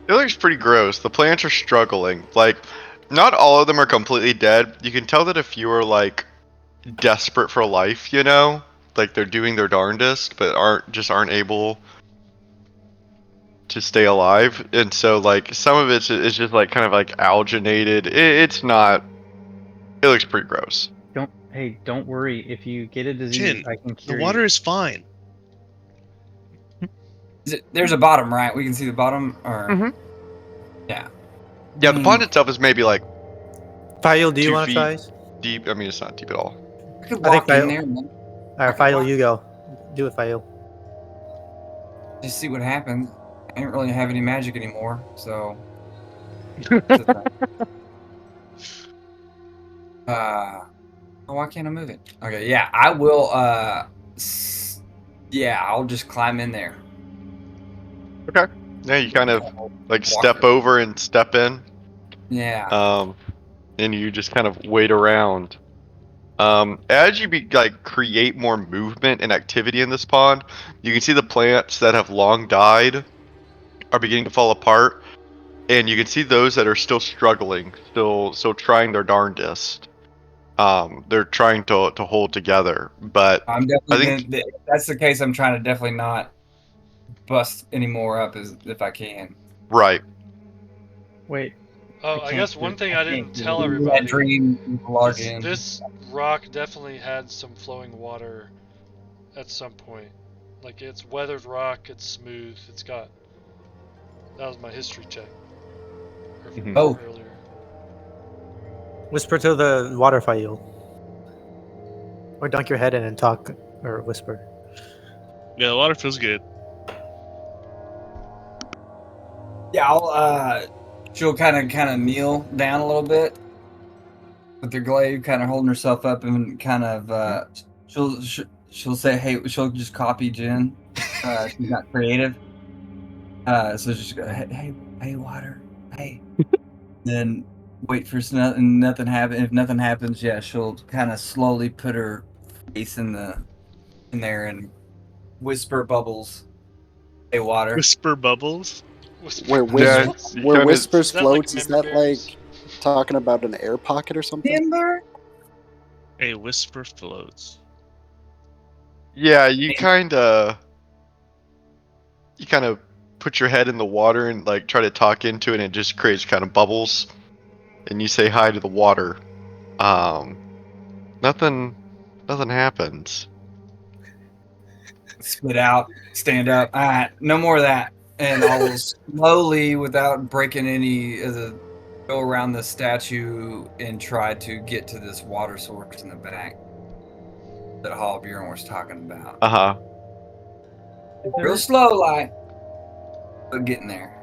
It looks pretty gross. The plants are struggling. Like, not all of them are completely dead. You can tell that a few are like desperate for life, you know? Like they're doing their darndest, but aren't able to stay alive. And so like some of it's just like kind of like alginated. It's not. It looks pretty gross. Don't worry. If you get a disease, Jin, I can cure the water you. is fine. There's a bottom, right? We can see the bottom, or yeah. Yeah, the pond itself is maybe like. Fail, do you 2 want to feet try? Deep. I mean, it's not deep at all. I could I think walk in Fail. there and Alright, Fail, you go. Do it, Fail. just see what happens. I don't really have any magic anymore, so. Why can't I move it? Okay, yeah, I will. Yeah, I'll just climb in there. Okay. Yeah, you kind of like step over and step in. Yeah. And you just kind of wait around. As you create more movement and activity in this pond, you can see the plants that have long died are beginning to fall apart, and you can see those that are still struggling, still trying their darndest. They're trying to hold together, but I'm definitely if that's the case, I'm trying to definitely not bust any more up if I can. Right. Wait. Oh, I guess one thing I didn't tell everybody. This rock definitely had some flowing water at some point. Like, it's weathered rock, it's smooth, it's got. That was my history check. Oh. Earlier. Whisper to the water, Fail. Or dunk your head in and talk, or whisper. Yeah, the water feels good. Yeah, I'll she'll kind of kneel down a little bit with her glaive, kind of holding herself up, and kind of she'll say, "Hey," she'll just copy Jin. She's not creative, so just go, "Hey, water, hey." Then wait for nothing happen. If nothing happens, yeah, she'll kind of slowly put her face in there and whisper bubbles. Hey, water. Whisper bubbles. Where Yeah, whispers, you where kinda- whispers Is that like floats, is member that berries? like talking about an air pocket or something? Timber. A whisper floats. Yeah, you kind of put your head in the water and like try to talk into it, and it just creates kind of bubbles. And you say hi to the water. Nothing happens. Spit out. Stand up. All right, no more of that. And I'll slowly, without breaking any of the, go around the statue and try to get to this water source in the back that Hallbjorn was talking about. Uh-huh. Real slow, like, but getting there.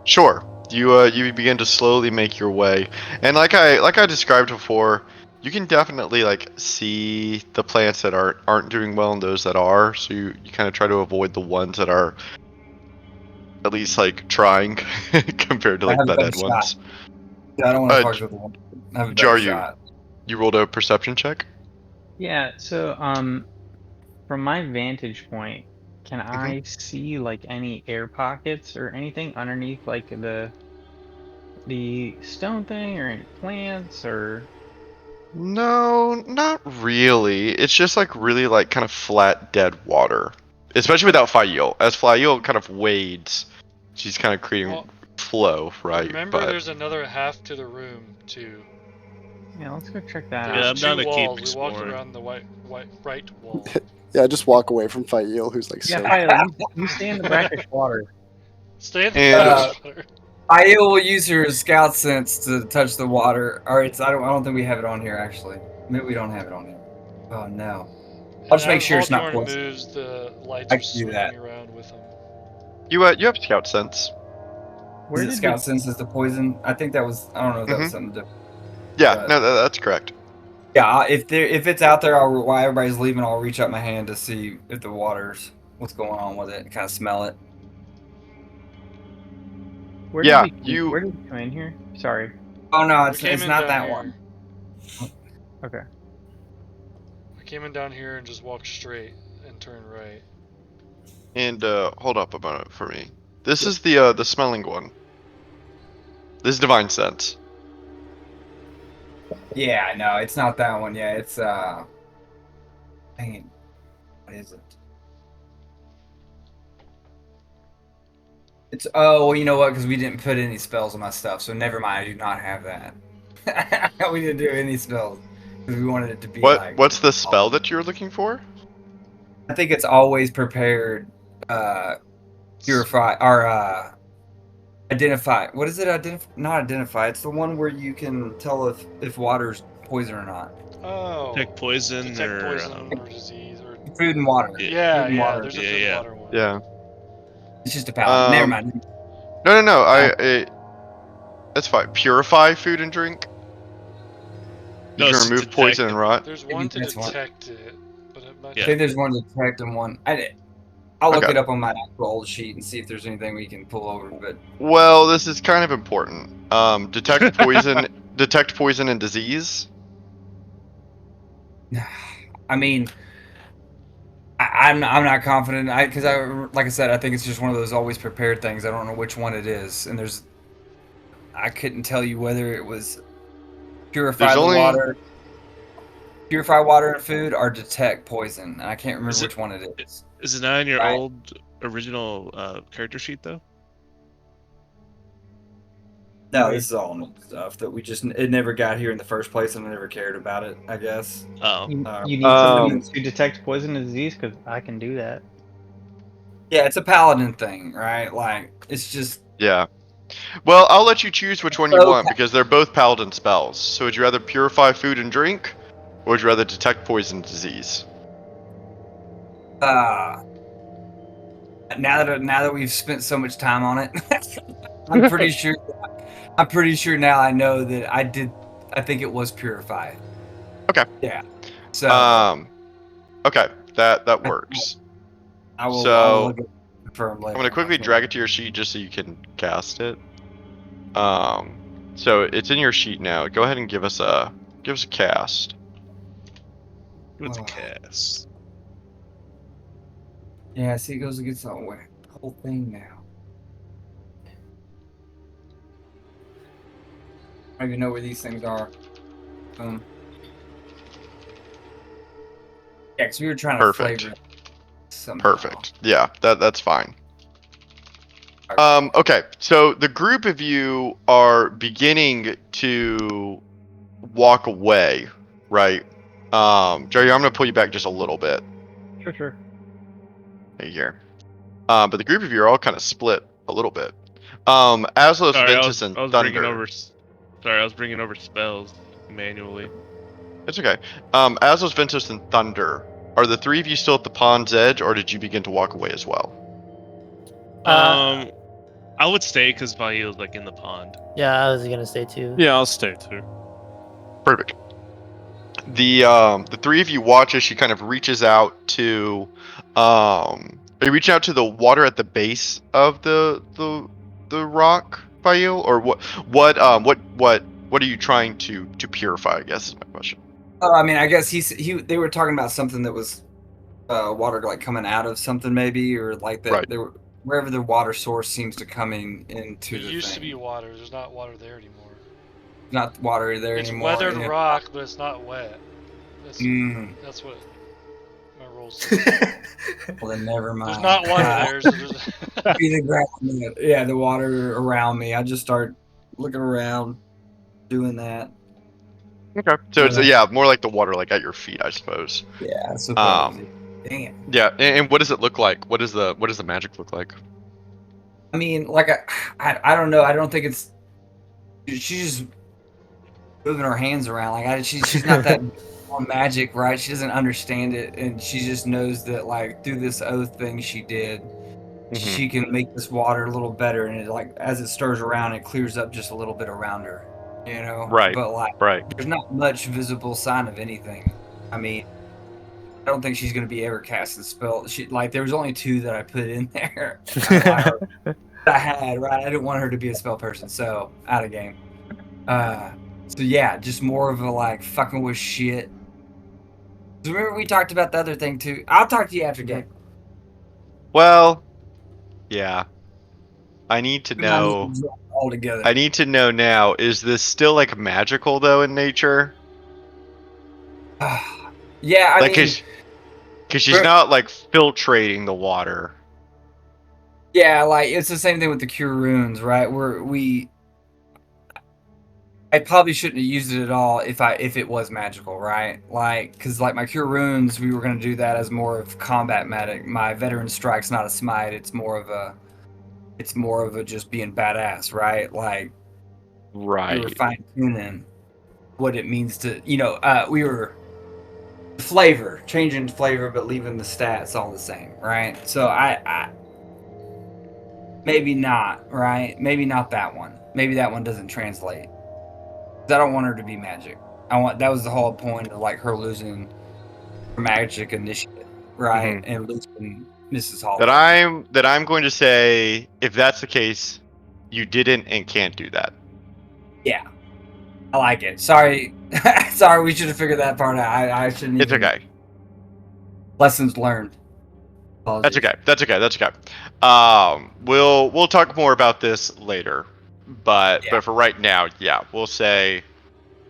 Sure. You begin to slowly make your way. And like I described before, you can definitely like see the plants that aren't doing well and those that are. So you kind of try to avoid the ones that are at least like trying compared to I like have a the better dead shot. ones. I don't want to fuck J- with the one. I have a Jar, better shot. you rolled a perception check? Yeah, so from my vantage point, can Mm-hmm. I see like any air pockets or anything underneath like the stone thing or any plants or No, not really. It's just like really like kind of flat dead water. Especially without Fail. As Fail kind of wades, she's kind of creating Well, flow, right? Remember, But there's another half to the room too. yeah, let's go check that There's Yeah, out. I'm two down to keep walls. We walked exploring. around the right wall. Yeah, just walk away from Fail, who's like Yeah, so. Philo, you stay in the brackish water. Stay in the And- water. I will use her scout sense to touch the water. Or it's I don't think we have it on here actually. Maybe we don't have it on here. Oh no. I'll just make sure it's not Hallbjorn poison. moves, the lights I are can do swinging that. around with him. you have scout sense. Where Is it did scout sense is the poison? I think that was I don't know if that was Mhm. something different. Yeah, But- no, that's correct. Yeah, if it's out there, while everybody's leaving, I'll reach out my hand to see if the water's what's going on with it. Kind of smell it. where Yeah, did we come in here? Sorry. Oh no, We it's came in not down that here. one. Okay. We came in down here and just walked straight and turned right. And hold up a moment for me. This is the smelling one. This is divine sense. Yeah, no, it's not that one. Yeah, it's dang it. What is it? It's well, you know what? Because we didn't put any spells on my stuff, so never mind. I do not have that. We didn't do any spells because we wanted it to be like. What's the spell that you're looking for? I think it's always prepared, purify or identify. What is it? Not identify. It's the one where you can tell if water's poison or not. Oh. Detect poison Detect or poison or disease or. Food and water. Yeah, Food and yeah. water. There's a Yeah, food yeah. and water one. Yeah. It's just a paladin. Never mind. No. That's fine. Purify food and drink. You No, can it's remove detect poison it. and rot. There's one to That's one. detect it, but it might. I Yeah. think there's one to detect and one. I'll look Okay. it up on my actual old sheet and see if there's anything we can pull over. But Well, this is kind of important. Detect poison. Detect poison and disease. I mean, I'm not confident. Because like I said, I think it's just one of those always prepared things. I don't know which one it is, and I couldn't tell you whether it was purify water and food, or detect poison. And I can't remember which one it is. Is it not on your Right. old original character sheet though? No, this is all new stuff that it never got here in the first place, and I never cared about it. I guess. Oh, You need something to detect poison and disease because I can do that. Yeah, it's a paladin thing, right? Like it's just. Yeah. Well, I'll let you choose which one you Okay. want because they're both paladin spells. So would you rather purify food and drink, or would you rather detect poison and disease? Now that we've spent so much time on it, I'm pretty sure. I'm pretty sure now I know that I did. I think it was purify. Okay. Yeah. So okay, that works. I will look at confirm later. I'm gonna quickly drag it to your sheet just so you can cast it. So it's in your sheet now. Go ahead and give us a cast. with the cast. Yeah, see, it goes against the whole thing now. I don't even know where these things are. Yeah, because we were trying to Perfect. flavor it somehow. Perfect. Yeah, that's fine. Okay, so the group of you are beginning to walk away, right? Jerry, I'm gonna pull you back just a little bit. Sure. Right here. But the group of you are all kind of split a little bit. Aslos, Sorry, Ventus, and I was Thunder. I was bringing over spells manually. It's okay. Aslos, Ventus, and Thunder. Are the three of you still at the pond's edge, or did you begin to walk away as well? I would stay because Vail's like in the pond. Yeah, I was gonna say too. Yeah, I'll stay too. Perfect. The three of you watch as she kind of reaches out to are you reaching out to the water at the base of the rock, Vail? Or what are you trying to purify, I guess is my question. Oh, I mean, I guess they were talking about something that was water like coming out of something maybe, or like that Right. they were wherever the water source seems to coming into It the used thing. to be water. There's not water there anymore. Not water there It's anymore. weathered yeah. rock, but it's not wet. That's what my rules say. Well, then never mind. There's not water there, so there's Be the ground, yeah, the water around me. I just start looking around, doing that. Okay. So it's more like the water like at your feet, I suppose. Yeah, I suppose. Damn. Yeah, and what does it look like? What does the magic look like? I mean, like I don't know. I don't think it's. She's just moving her hands around. Like she's not that on magic, right? She doesn't understand it, and she just knows that like through this oath thing she did, she can make this water a little better, and it like as it stirs around, it clears up just a little bit around her, you know. Right. But like, there's not much visible sign of anything. I mean, I don't think she's gonna be ever casting spell. There was only 2 that I put in there. I had right. I didn't want her to be a spell person, so out of game. So yeah, just more of a like fucking with shit. Remember we talked about the other thing too. I'll talk to you after game. Well, yeah. I need to know. All together. I need to know now. Is this still like magical though in nature? Yeah, I mean, because she's not like filtrating the water. Yeah, like it's the same thing with the cure runes, right? I probably shouldn't have used it at all if it was magical, right? Like, because like my cure runes, we were gonna do that as more of combat magic. My veteran strike's not a smite; it's more of a just being badass, right? Like, right. We were fine tuning what it means to, we were changing flavor, but leaving the stats all the same, right? So I maybe not, right? Maybe not that one. Maybe that one doesn't translate. I don't want her to be magic. That was the whole point of like her losing her magic initiative, right? And losing Mrs. Hall. That I'm going to say, if that's the case, you didn't and can't do that. Yeah, I like it. Sorry, we should have figured that part out. I shouldn't. It's okay. Lessons learned. Apologies. That's okay. We'll talk more about this later, but for right now, yeah, we'll say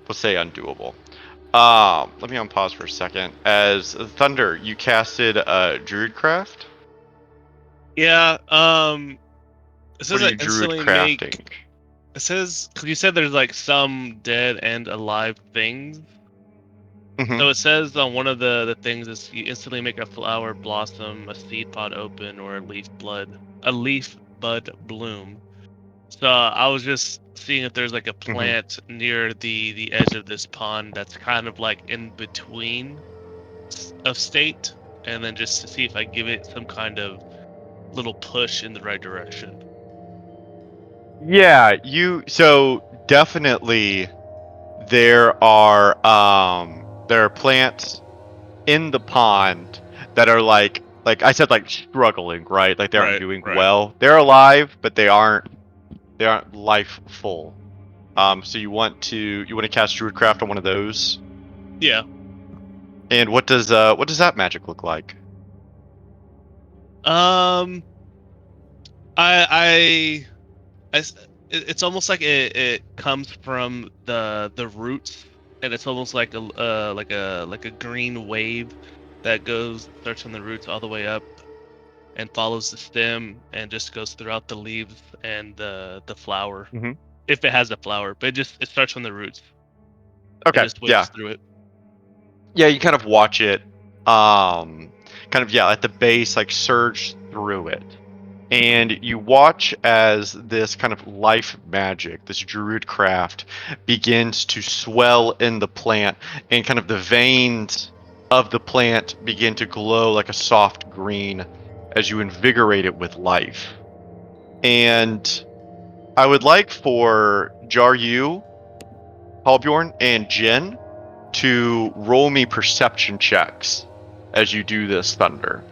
undoable. Let me unpause for a second. As Thunder, you casted Druidcraft? Yeah, it says what are you I instantly crafting? It says, because you said there's like some dead and alive things. So it says on one of the things is you instantly make a flower blossom, a seed pod open, or a leaf bud bloom. So I was just seeing if there's like a plant near the edge of this pond that's kind of like in between of state, and then just to see if I give it some kind of little push in the right direction. Yeah, so definitely there are plants in the pond that are like I said, like struggling, right? Like they aren't doing well. They're alive, but they aren't lifeful. So you want to cast Druidcraft on one of those? Yeah. And what does that magic look like? I it's almost like it comes from the roots, and it's almost like a green wave that starts from the roots all the way up and follows the stem and just goes throughout the leaves and the flower, if it has a flower. But it starts from the roots. Okay. It just waves through it. Yeah, you kind of watch it, kind of at the base, like surge through it. And you watch as this kind of life magic, this druid craft, begins to swell in the plant, and kind of the veins of the plant begin to glow like a soft green as you invigorate it with life. And I would like for Jaryu, Halbjorn, and Jin to roll me perception checks as you do this, Thunder.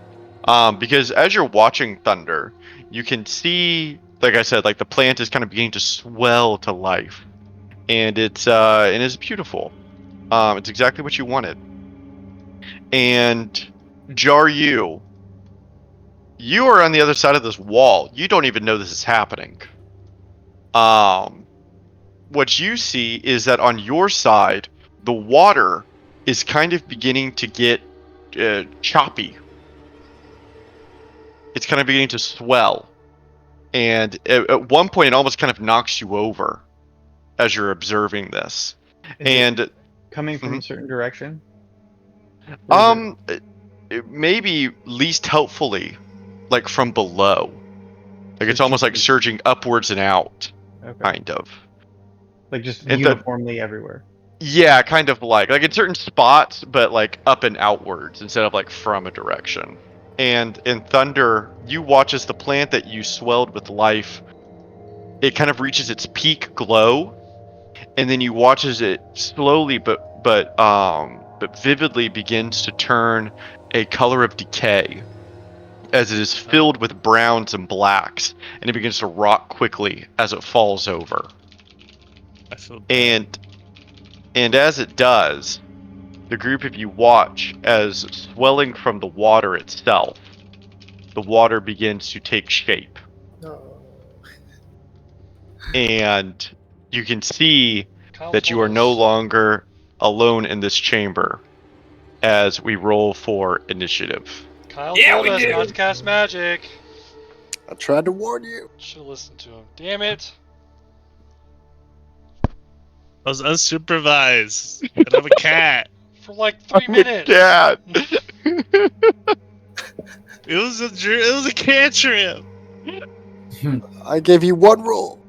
Because as you're watching Thunder, you can see, like I said, like the plant is kind of beginning to swell to life, and it's beautiful. It's exactly what you wanted. And Jaryu, you are on the other side of this wall. You don't even know this is happening. What you see is that on your side, the water is kind of beginning to get choppy. It's kind of beginning to swell. And at one point, it almost kind of knocks you over as you're observing this. Is it coming from a certain direction? Maybe least helpfully, like from below. Like it's almost like surging upwards and out, kind of. Like just uniformly everywhere. Yeah, kind of like in certain spots, but like up and outwards instead of like from a direction. And in Thunder, you watch as the plant that you swelled with life, it kind of reaches its peak glow, and then you watch as it slowly but vividly begins to turn a color of decay as it is filled with browns and blacks, and it begins to rot quickly as it falls over. I feel bad. And as it does, the group of you watch as swelling from the water itself, the water begins to take shape. No. And you can see that you are no longer alone in this chamber as we roll for initiative. Kyle told us not to cast magic. I tried to warn you. Should have listened to him. Damn it. I was unsupervised. And I'm a cat. For like 3 minutes. Cat. It was a cantrip. I gave you one roll.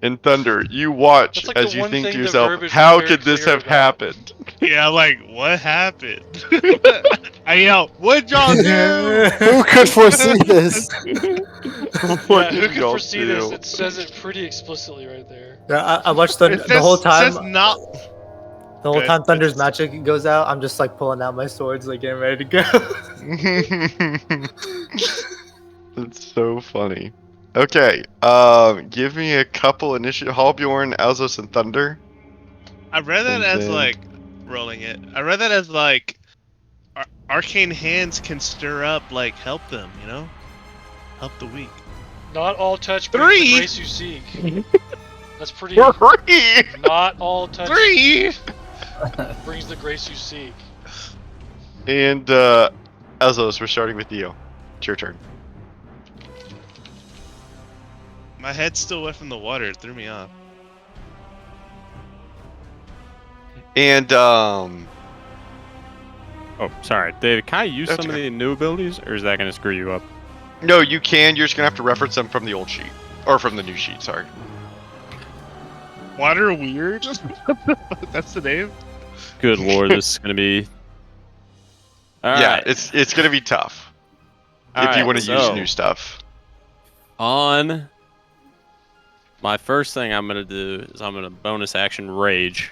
In Thunder, you watch like as the you one think thing to the yourself, verbiage how was very could this clear have about. happened? Yeah, I'm like, what happened? I yell, what'd y'all do? Who could foresee this? What who did could y'all foresee do? this? It says it pretty explicitly right there. Yeah, I watched the whole time. Says not. The whole time Thunder's magic goes out, I'm just like pulling out my swords, like getting ready to go. That's so funny. Okay, give me a couple initiative. Halbjorn, Alzos, and Thunder. I read that as like rolling it. I read that as like arcane hands can stir up, like help them, help the weak. Not all touch brings the grace you seek. That's pretty. 3. Not all touch 3 brings the grace you seek. And Alzos, we're starting with you. It's your turn. My head's still wet from the water. It threw me off. And Oh, sorry, David. Can I use That's some of okay. the new abilities, or is that going to screw you up? No, you can. You're just gonna have to reference them from the old sheet, or from the new sheet. Sorry. Water weird? That's the name? Good lord, this is going to be. All yeah, right. it's gonna be tough if you want to use new stuff. On my first thing I'm going to do is I'm going to bonus action rage.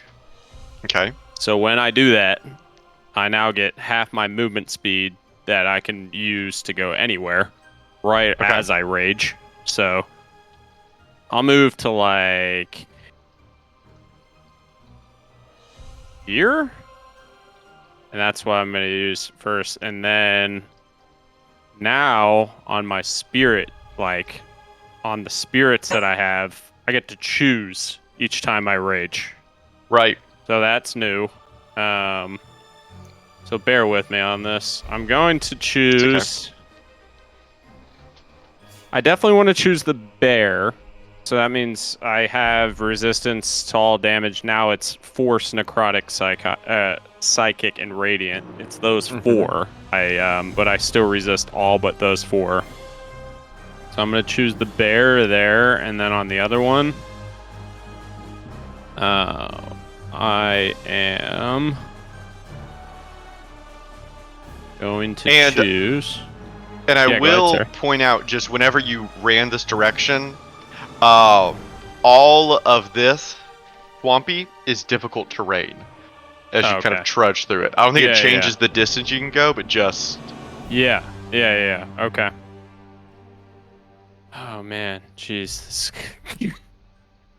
Okay. So when I do that, I now get half my movement speed that I can use to go anywhere right as I rage. So I'll move to like here And that's what I'm going to use first. And then now on my spirit, like on the spirits that I have, I get to choose each time I rage. Right. So that's new. So bear with me on this. I'm going to choose... Okay. I definitely want to choose the bear. So that means I have resistance to all damage. Now it's force, necrotic, psychic, and radiant. It's those 4. But I still resist all but those 4. So I'm gonna choose the bear there, and then on the other one, I am going to choose. And I will point out, just whenever you ran this direction, all of this swampy is difficult terrain as you kind of trudge through it. I don't think it changes the distance you can go, but just... Yeah. Okay. Oh, man. Jeez.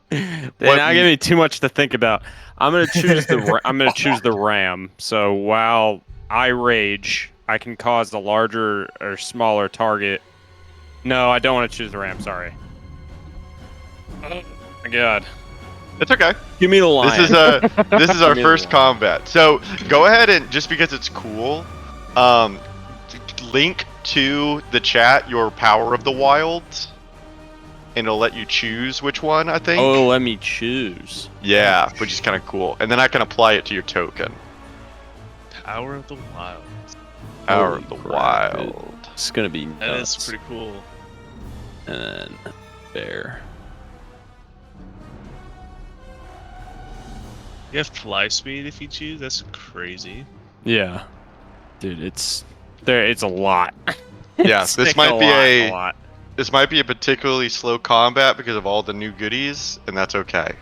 They're not giving me too much to think about. I'm gonna choose the ram. So while I rage, I can cause the larger or smaller target. No, I don't want to choose the ram. Sorry. Oh my god. It's okay. Give me the lion. This is our first combat. So go ahead and, just because it's cool, link to the chat your Power of the Wilds, and it'll let you choose which one, I think. Oh, it'll let me choose. Yeah, which is kind of cool. And then I can apply it to your token. Power of the Wild. Power of the Wild. It's gonna be nuts. That is pretty cool. And then bear. You have fly speed if you choose. That's crazy. Yeah, dude, it's a lot. Yeah, this might be a lot. This might be a particularly slow combat because of all the new goodies, and that's okay.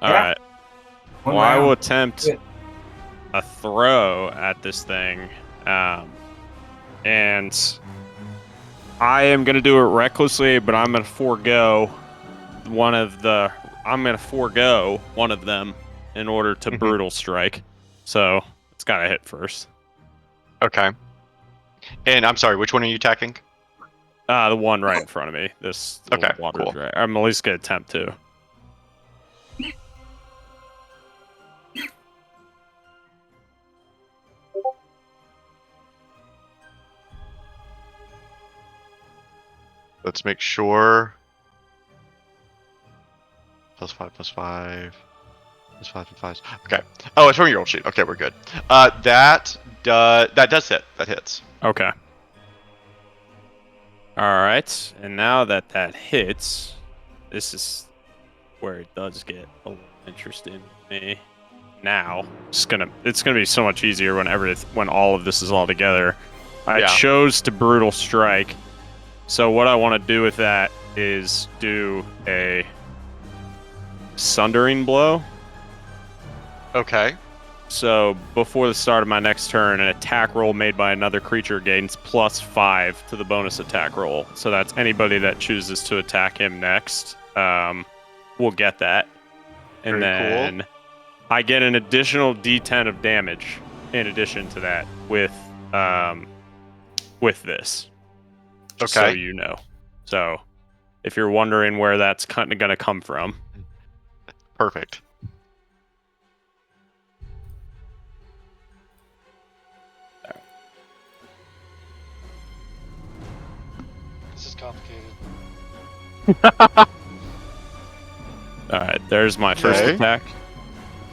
All right. Well, I will attempt a throw at this thing, and I am gonna do it recklessly, but I'm gonna forego one of them in order to brutal strike. So it's gotta hit first. Okay. And I'm sorry, which one are you attacking? The one right in front of me. This water cool. dragon. I'm at least gonna attempt to. Let's make sure. +5, +5. +5 and 5. Okay. Oh, it's from your old sheet. Okay, we're good. That does hit. That hits. Okay. Alright, and now that hits, this is where it does get a little interesting to me. Now, it's gonna be so much easier when all of this is all together. I chose to brutal strike, so what I want to do with that is do a sundering blow. Okay. So, before the start of my next turn, an attack roll made by another creature gains +5 to the bonus attack roll. So that's anybody that chooses to attack him next will get that. And Very cool. I get an additional D10 of damage in addition to that with this. Just so you know. So, if you're wondering where that's kind of going to come from. Perfect. This is complicated. Alright, there's my first attack.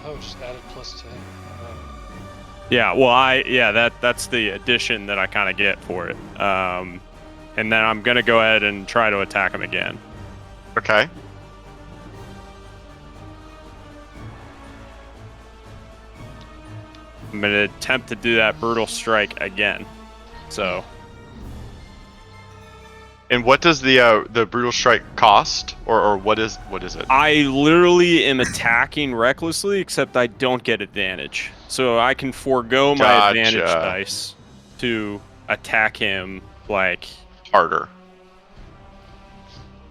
Oh, just added +10. Yeah, well, that's the addition that I kind of get for it. And then I'm going to go ahead and try to attack him again. Okay. I'm going to attempt to do that brutal strike again. So... And what does the brutal strike cost, or what is it? I literally am attacking recklessly, except I don't get advantage. So I can forego my advantage dice to attack him like harder.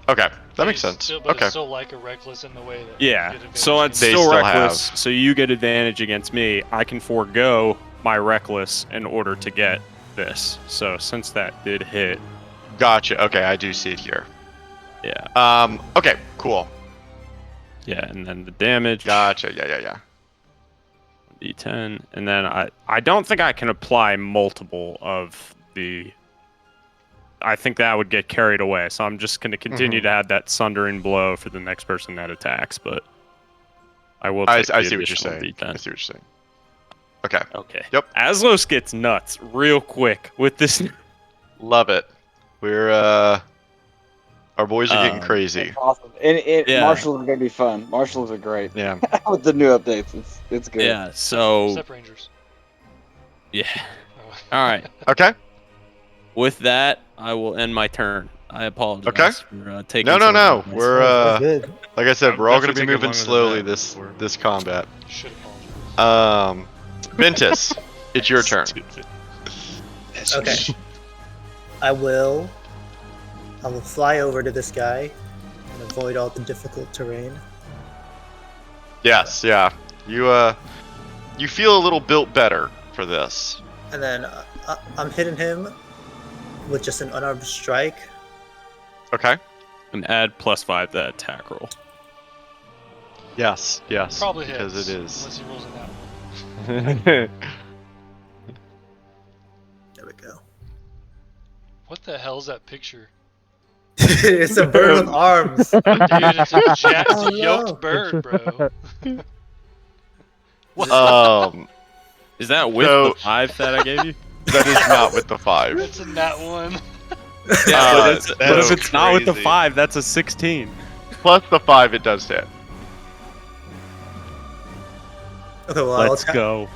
Okay, that makes sense. But it's still like a reckless in the way that so it's still reckless. So you get advantage against me. I can forego my reckless in order to get this. So since that did hit. Gotcha. Okay, I do see it here. Yeah. Okay, cool. Yeah, and then the damage. Gotcha. Yeah. D10, and then I don't think I can apply multiple of the. I think that would get carried away, so I'm just going to continue to have that sundering blow for the next person that attacks, but I will. I Take the see what you're saying. D10. I see what you're saying. Okay. Okay. Yep. Aslos gets nuts real quick with this. Love it. We're our boys are getting crazy. Awesome. And Yeah. marshals are gonna be fun. Marshals are great. Yeah. With the new updates, it's good. Yeah. So. Step Rangers. Yeah. Oh. All right. Okay. With that, I will end my turn. I apologize Okay. for taking. No. We're good. like I said, we're all gonna be definitely moving taking slowly longer than this combat. Should apologize. Ventus, it's your turn. Okay. I will fly over to this guy and avoid all the difficult terrain. Yes, yeah. You feel a little built better for this. And then I'm hitting him with just an unarmed strike. Okay. And add +5 to that attack roll. Yes. Probably because hits, it is. unless he rolls a nat one. There we go. What the hell is that picture? It's a bird with arms. Dude, it's a Oh, no. yoked bird, bro. Is that with So- the 5 that I gave you? That is not with the 5. It's a nat one. Yeah, but that's if it's not with the crazy. 5, that's a 16. Plus the 5, it does hit. Okay, well, Let's go.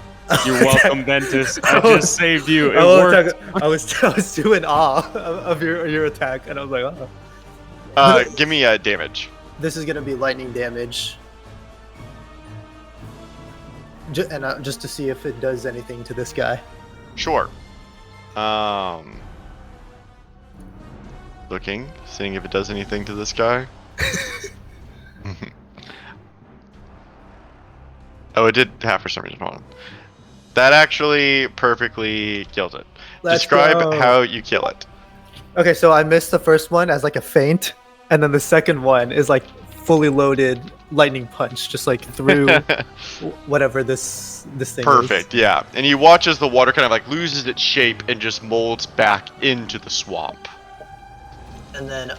You're welcome, Ventus. I just saved you. It I worked. I was doing awe of your attack, and I was like, oh. Give me damage. This is gonna be lightning damage. Just to see if it does anything to this guy. Sure. Looking, seeing if it does anything to this guy. Oh, it did have for some reason. Hold on. That actually perfectly kills it. Let's Describe go. how you kill it. Okay, so I missed the first one as like a feint, and then the second one is like fully loaded lightning punch, just like through whatever this thing Perfect, yeah. And you watch as the water kind of like loses its shape and just molds back into the swamp. is. And then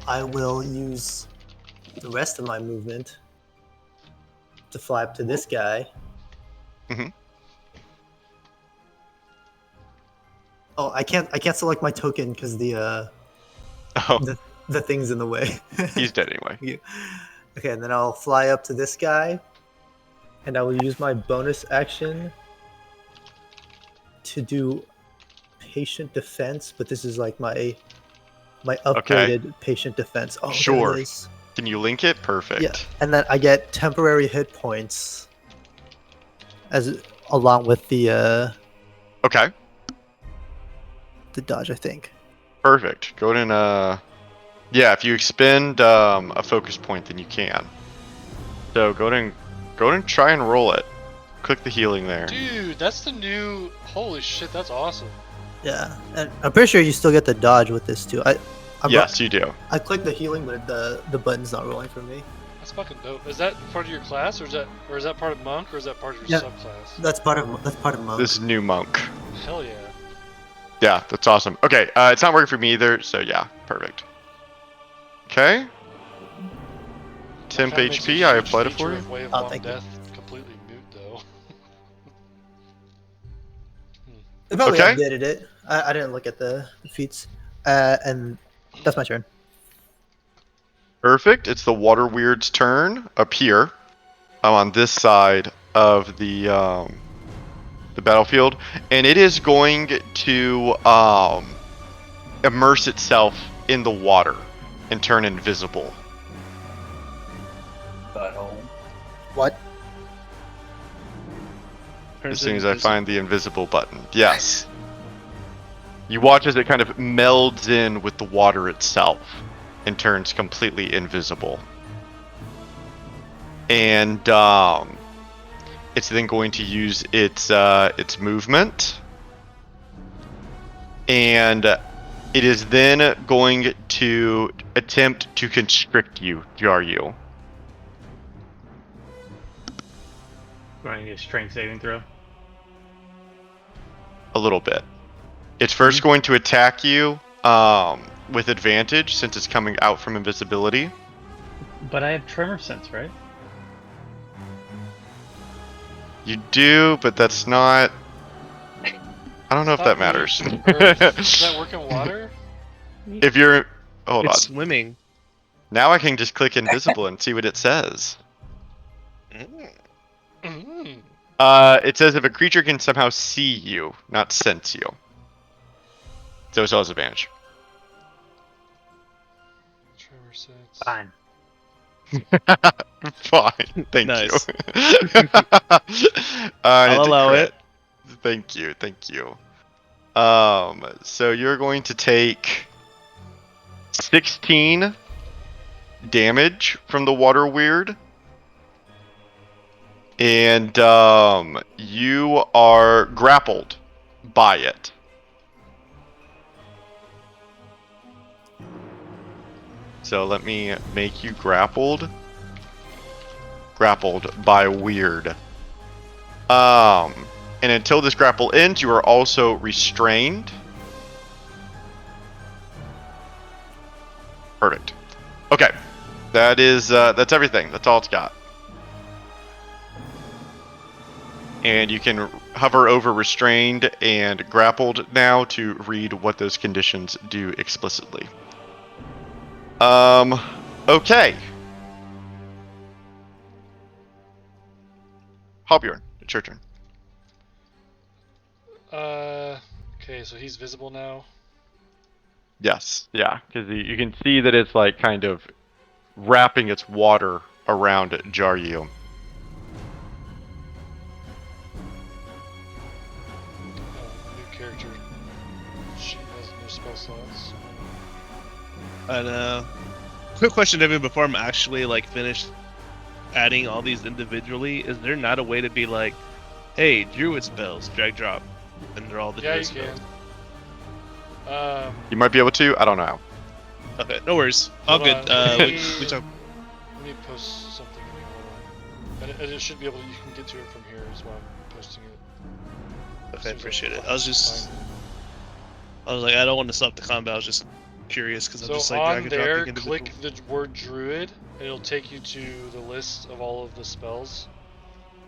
I will use the rest of my movement to fly up to this guy. Mhm. Oh, I can't select my token because the Oh, the thing's in the way. he's dead anyway. Okay, and then I'll fly up to this guy, and I will use my bonus action to do patient defense, but this is like my upgraded patient defense. Oh, there Sure. it is. Can you link it? Perfect. Yeah, and then I get temporary hit points along with the Okay, dodge, I think. perfect. Go ahead and yeah, if you expend a focus point, then you can. So go ahead and try and roll it. Click the healing there. Dude, that's the new. Holy shit, that's awesome. Yeah, and I'm pretty sure you still get the dodge with this too. Yes, you do. I clicked the healing, but the button's not rolling for me. That's fucking dope. Is that part of your class, or is that part of monk, or is that part of your Yeah. subclass? That's part of monk. This is new monk. Hell yeah. Yeah, that's awesome. Okay, it's not working for me either, so yeah, perfect. Okay. Temp Kinda makes a HP, I huge applied it feature for you. of Way of Oh, Long thank you. Death completely moot though. They probably Okay. updated it. I didn't look at the feats. And that's my turn. Perfect. It's the Water Weird's turn up here. I'm on this side of the battlefield, and it is going to immerse itself in the water and turn invisible. What? As soon as I find the invisible button. Yes. You watch as it kind of melds in with the water itself and turns completely invisible. And it's then going to use its movement, and it is then going to attempt to constrict you, jar you. Going to get a strength saving throw. A little bit. It's first going to attack you with advantage since it's coming out from invisibility. But I have tremor sense, right? You do, but that's not... I don't know if that matters. Does that work in water? If you're... Hold It's on. swimming. Now I can just click invisible and see what it says. It says if a creature can somehow see you, not sense you. So it still has advantage. Tremor sense. Fine. Fine. Thank Nice. you. I'll allow it. Thank you. Thank you. So you're going to take 16 damage from the water weird. And you are grappled by it. So let me make you grappled. Grappled by weird. And until this grapple ends, you are also restrained. Perfect. Okay. That is that's everything. That's all it's got. And you can hover over restrained and grappled now to read what those conditions do explicitly. Okay. Halbjorn, it's your turn. Okay, so he's visible now. Yes, yeah, because you can see that it's like kind of wrapping its water around Jaryu. New character. She has no spell slots. I know. Quick question, David, before I'm actually like finished adding all these individually, is there not a way to be like, hey, druid spells, drag drop, and they're all the druid spells? You might be able to. I don't know. Okay, no worries. All good. We talk. Let me post something in here. And it should be able to. You can get to it from here as well. I'm posting it. Okay, appreciate it. I was like, I don't want to stop the combat. I was just curious because I'm just like drag and dropping individual. Click the word druid, and it'll take you to the list of all of the spells.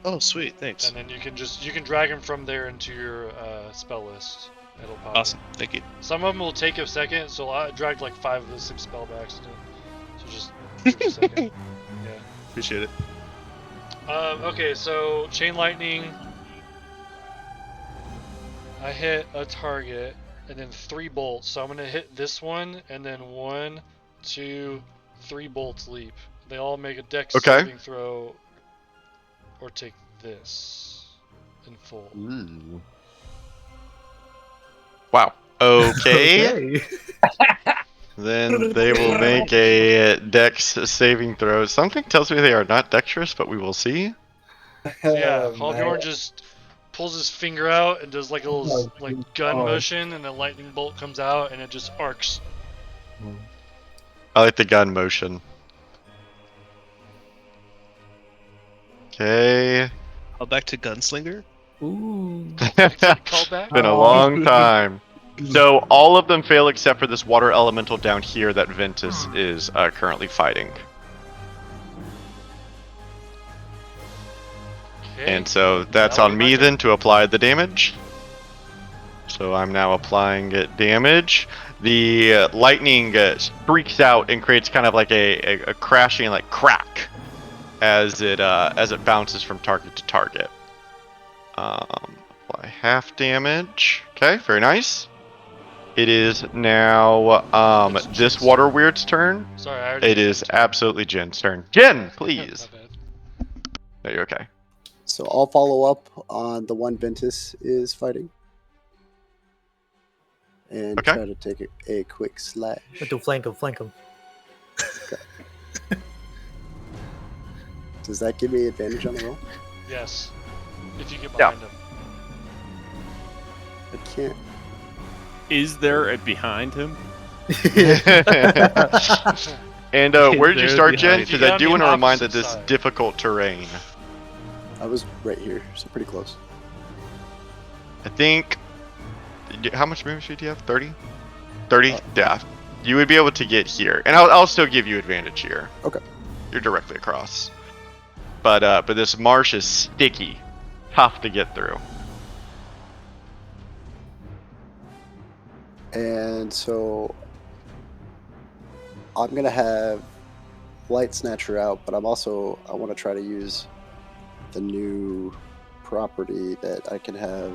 Oh, sweet, thanks. And then you can drag them from there into your spell list. It'll pop. Awesome, thank you. Some of them will take a second, so I dragged like 5 of the 6 spell by accident. So just give it a second. Yeah. Appreciate it. Okay, so chain lightning. I hit a target and then 3 bolts. So I'm gonna hit this one and then 1, 2, 3 bolts leap. They all make a dex saving throw or take this in full. Ooh. Wow. Okay. Then they will make a dex saving throw. Something tells me they are not dexterous, but we will see. So yeah, Halbjorn just pulls his finger out and does like a little like gun motion, and a lightning bolt comes out and it just arcs. I like the gun motion. Okay. Call back to Gunslinger. Ooh. Call back? Been a long time. So all of them fail except for this water elemental down here that Ventus is currently fighting. Okay. And so that's on me then to apply the damage. So I'm now applying damage. The lightning streaks out and creates kind of like a crashing like crack as it bounces from target to target. Apply half damage. Okay, very nice. It is now this water weird's turn. Sorry, I already It is absolutely Jin's turn. Jin, please. Are you okay? So I'll follow up on the one Ventus is fighting. And try to take a quick slash. Do flank him. Does that give me advantage on the roll? Yes. If you get behind him. I can't. Is there a behind him? And where did you start, Jen? Because I do want to remind that this is difficult terrain. I was right here, so pretty close. I think. How much movement speed do you have? 30? 30? Yeah. You would be able to get here, and I'll still give you advantage here. Okay. You're directly across. But this marsh is sticky, tough to get through. And so I'm gonna have Light Snatcher out, but I want to try to use the new property that I can have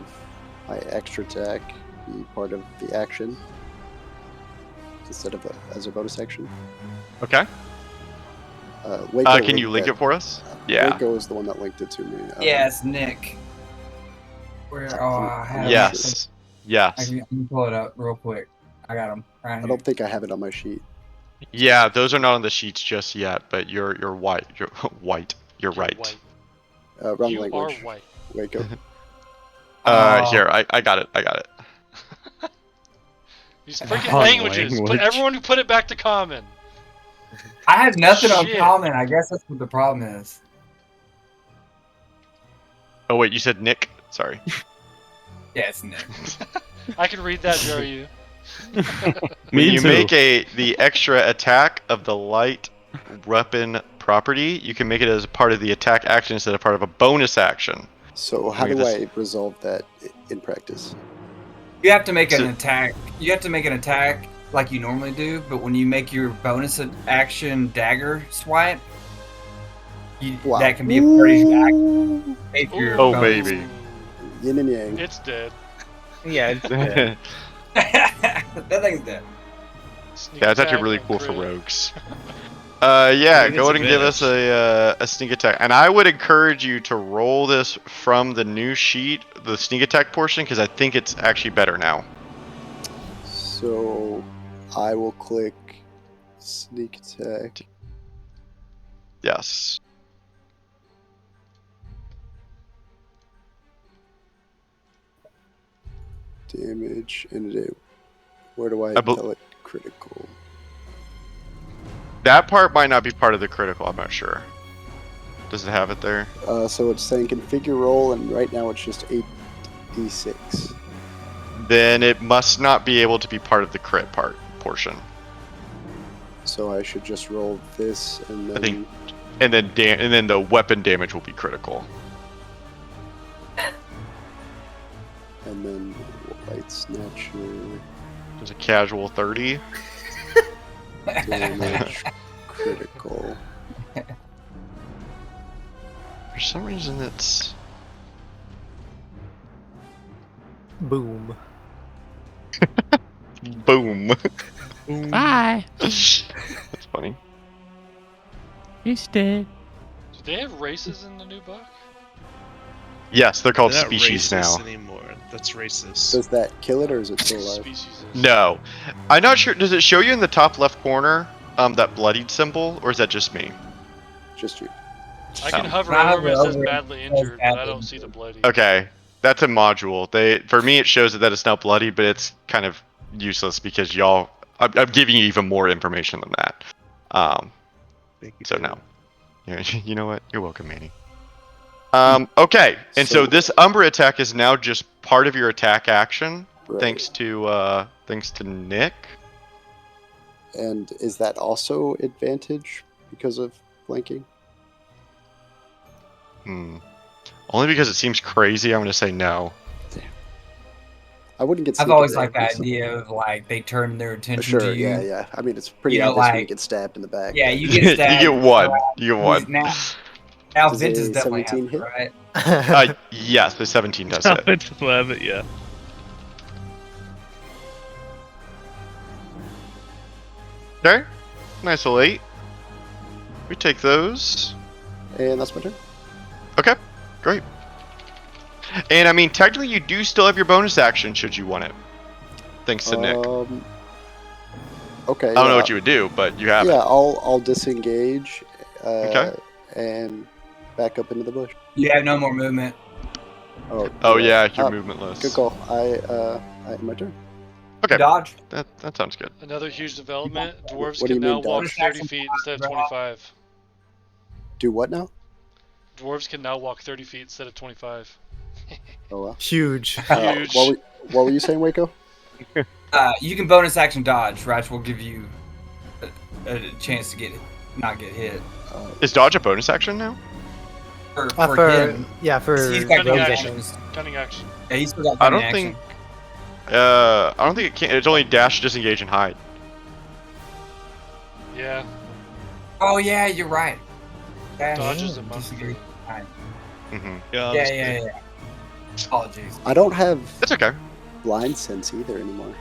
my extra attack be part of the action instead of as a bonus action. Okay. Waco can you link it for us? Yeah. Waco is the one that linked it to me. Yeah, it's Nick. Where? Oh, I have yes. Yes. I can pull it up real quick. I got him. Right here. I don't think I have it on my sheet. Yeah, those are not on the sheets just yet, but you're white. You're white. You're right. White. Wrong You language. are white. Waco. Here, I got it. These freaking languages. Everyone put it back to common. I have nothing on Shit. common. I guess that's what the problem is. Oh wait, you said Nick? Sorry. Yeah, it's Nick. I can read that, Joe. When you make the extra attack of the light weapon property, you can make it as part of the attack action instead of part of a bonus action. So how do I resolve that in practice? You have to make an attack. You have to make an attack like you normally do, but when you make your bonus action dagger swipe, that can be a part of your action. Oh baby. Yin and yang. It's dead. Yeah, it's dead. That thing's dead. Yeah, it's actually really cool for rogues. Yeah, go ahead and give us a sneak attack. And I would encourage you to roll this from the new sheet, the sneak attack portion, because I think it's actually better now. So I will click sneak attack. Yes. Damage and where do I tell it critical? That part might not be part of the critical, I'm not sure. Does it have it there? So it's saying configure roll, and right now it's just 8d6. Then it must not be able to be part of the crit portion. So I should just roll this, and then. I think, and then the weapon damage will be critical. And then Light Snatcher. There's a casual 30. Damage critical. For some reason it's Boom. Boom. Bye. That's funny. He's dead. Do they have races in the new book? Yes, they're called They're not species now. racist anymore. That's racist. Does that kill it, or is it still alive? No. I'm not sure. Does it show you in the top left corner that bloodied symbol, or is that just me? Just you. I can hover over it, it says badly injured, but I don't see the bloody. Okay. That's a module. For me, it shows that it's now bloody, but it's kind of useless because y'all. I'm giving you even more information than that. Thank you. So no. You know what? You're welcome, Manny. Okay, and so this Umbra attack is now just part of your attack action, Right. thanks to Nick. And is that also advantage because of flanking? Only because it seems crazy, I'm gonna say no. I wouldn't get. I've always liked the idea of they turn their attention to you. Yeah. I mean, it's pretty You know, obvious when you get stabbed in the back. Yeah, you get stabbed. You get one. You get one. Now Does Vince a is definitely 17 happy, right? Yes, the 17 does hit. It's 11, yeah. Okay, nice little 8. We take those. And that's my turn. Okay, great. And I mean, technically, you do still have your bonus action should you want it. Thanks to Nick. Okay. I don't know what you would do, but you have it. Yeah, I'll disengage. Okay. And back up into the bush. You have no more movement. Oh you're yeah, right. your movement list. Good call. My turn. Okay, Dodge. that sounds good. Another huge development. Dwarves What do can you mean, now walk dodge? 30 feet instead of 25. Do what now? Dwarves can now walk 30 feet instead of 25. Oh well. Huge. Huge. What were you saying, Waco? You can bonus action dodge. Ratch will give you a chance to not get hit. Is dodge a bonus action now? For him, for he's got Cunning rogue action. actions. Cunning action. Yeah, he's still got I cunning don't action. think. I don't think it can. It's only dash, disengage, and hide. Yeah. Oh yeah, you're right. Dash, Dodge is a disengage, monster. hide. Mm-hmm. Yeah. Apologies. I don't have It's okay. blind sense either anymore.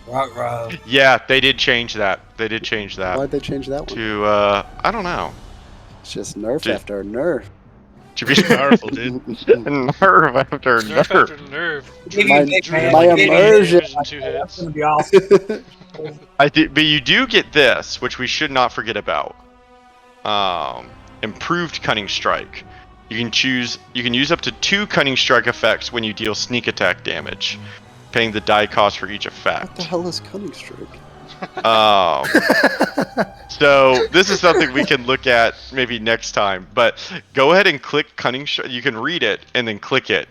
Right. Yeah, they did change that. They did change that Why'd they change that one? to I don't know. It's just nerf Dude. after nerf. To be Powerful, dude. nerve after Nerf after nerve. nerf. Give My- you a big Drew man, has my like 80 immersion. damage and 2 That's hits. gonna be awesome. I did, but you do get this, which we should not forget about. Improved cunning strike. You can use up to 2 cunning strike effects when you deal sneak attack damage, paying the die cost for each What the effect. hell is cunning strike? So this is something we can look at maybe next time. But go ahead and click cunning strike. You can read it and then click it.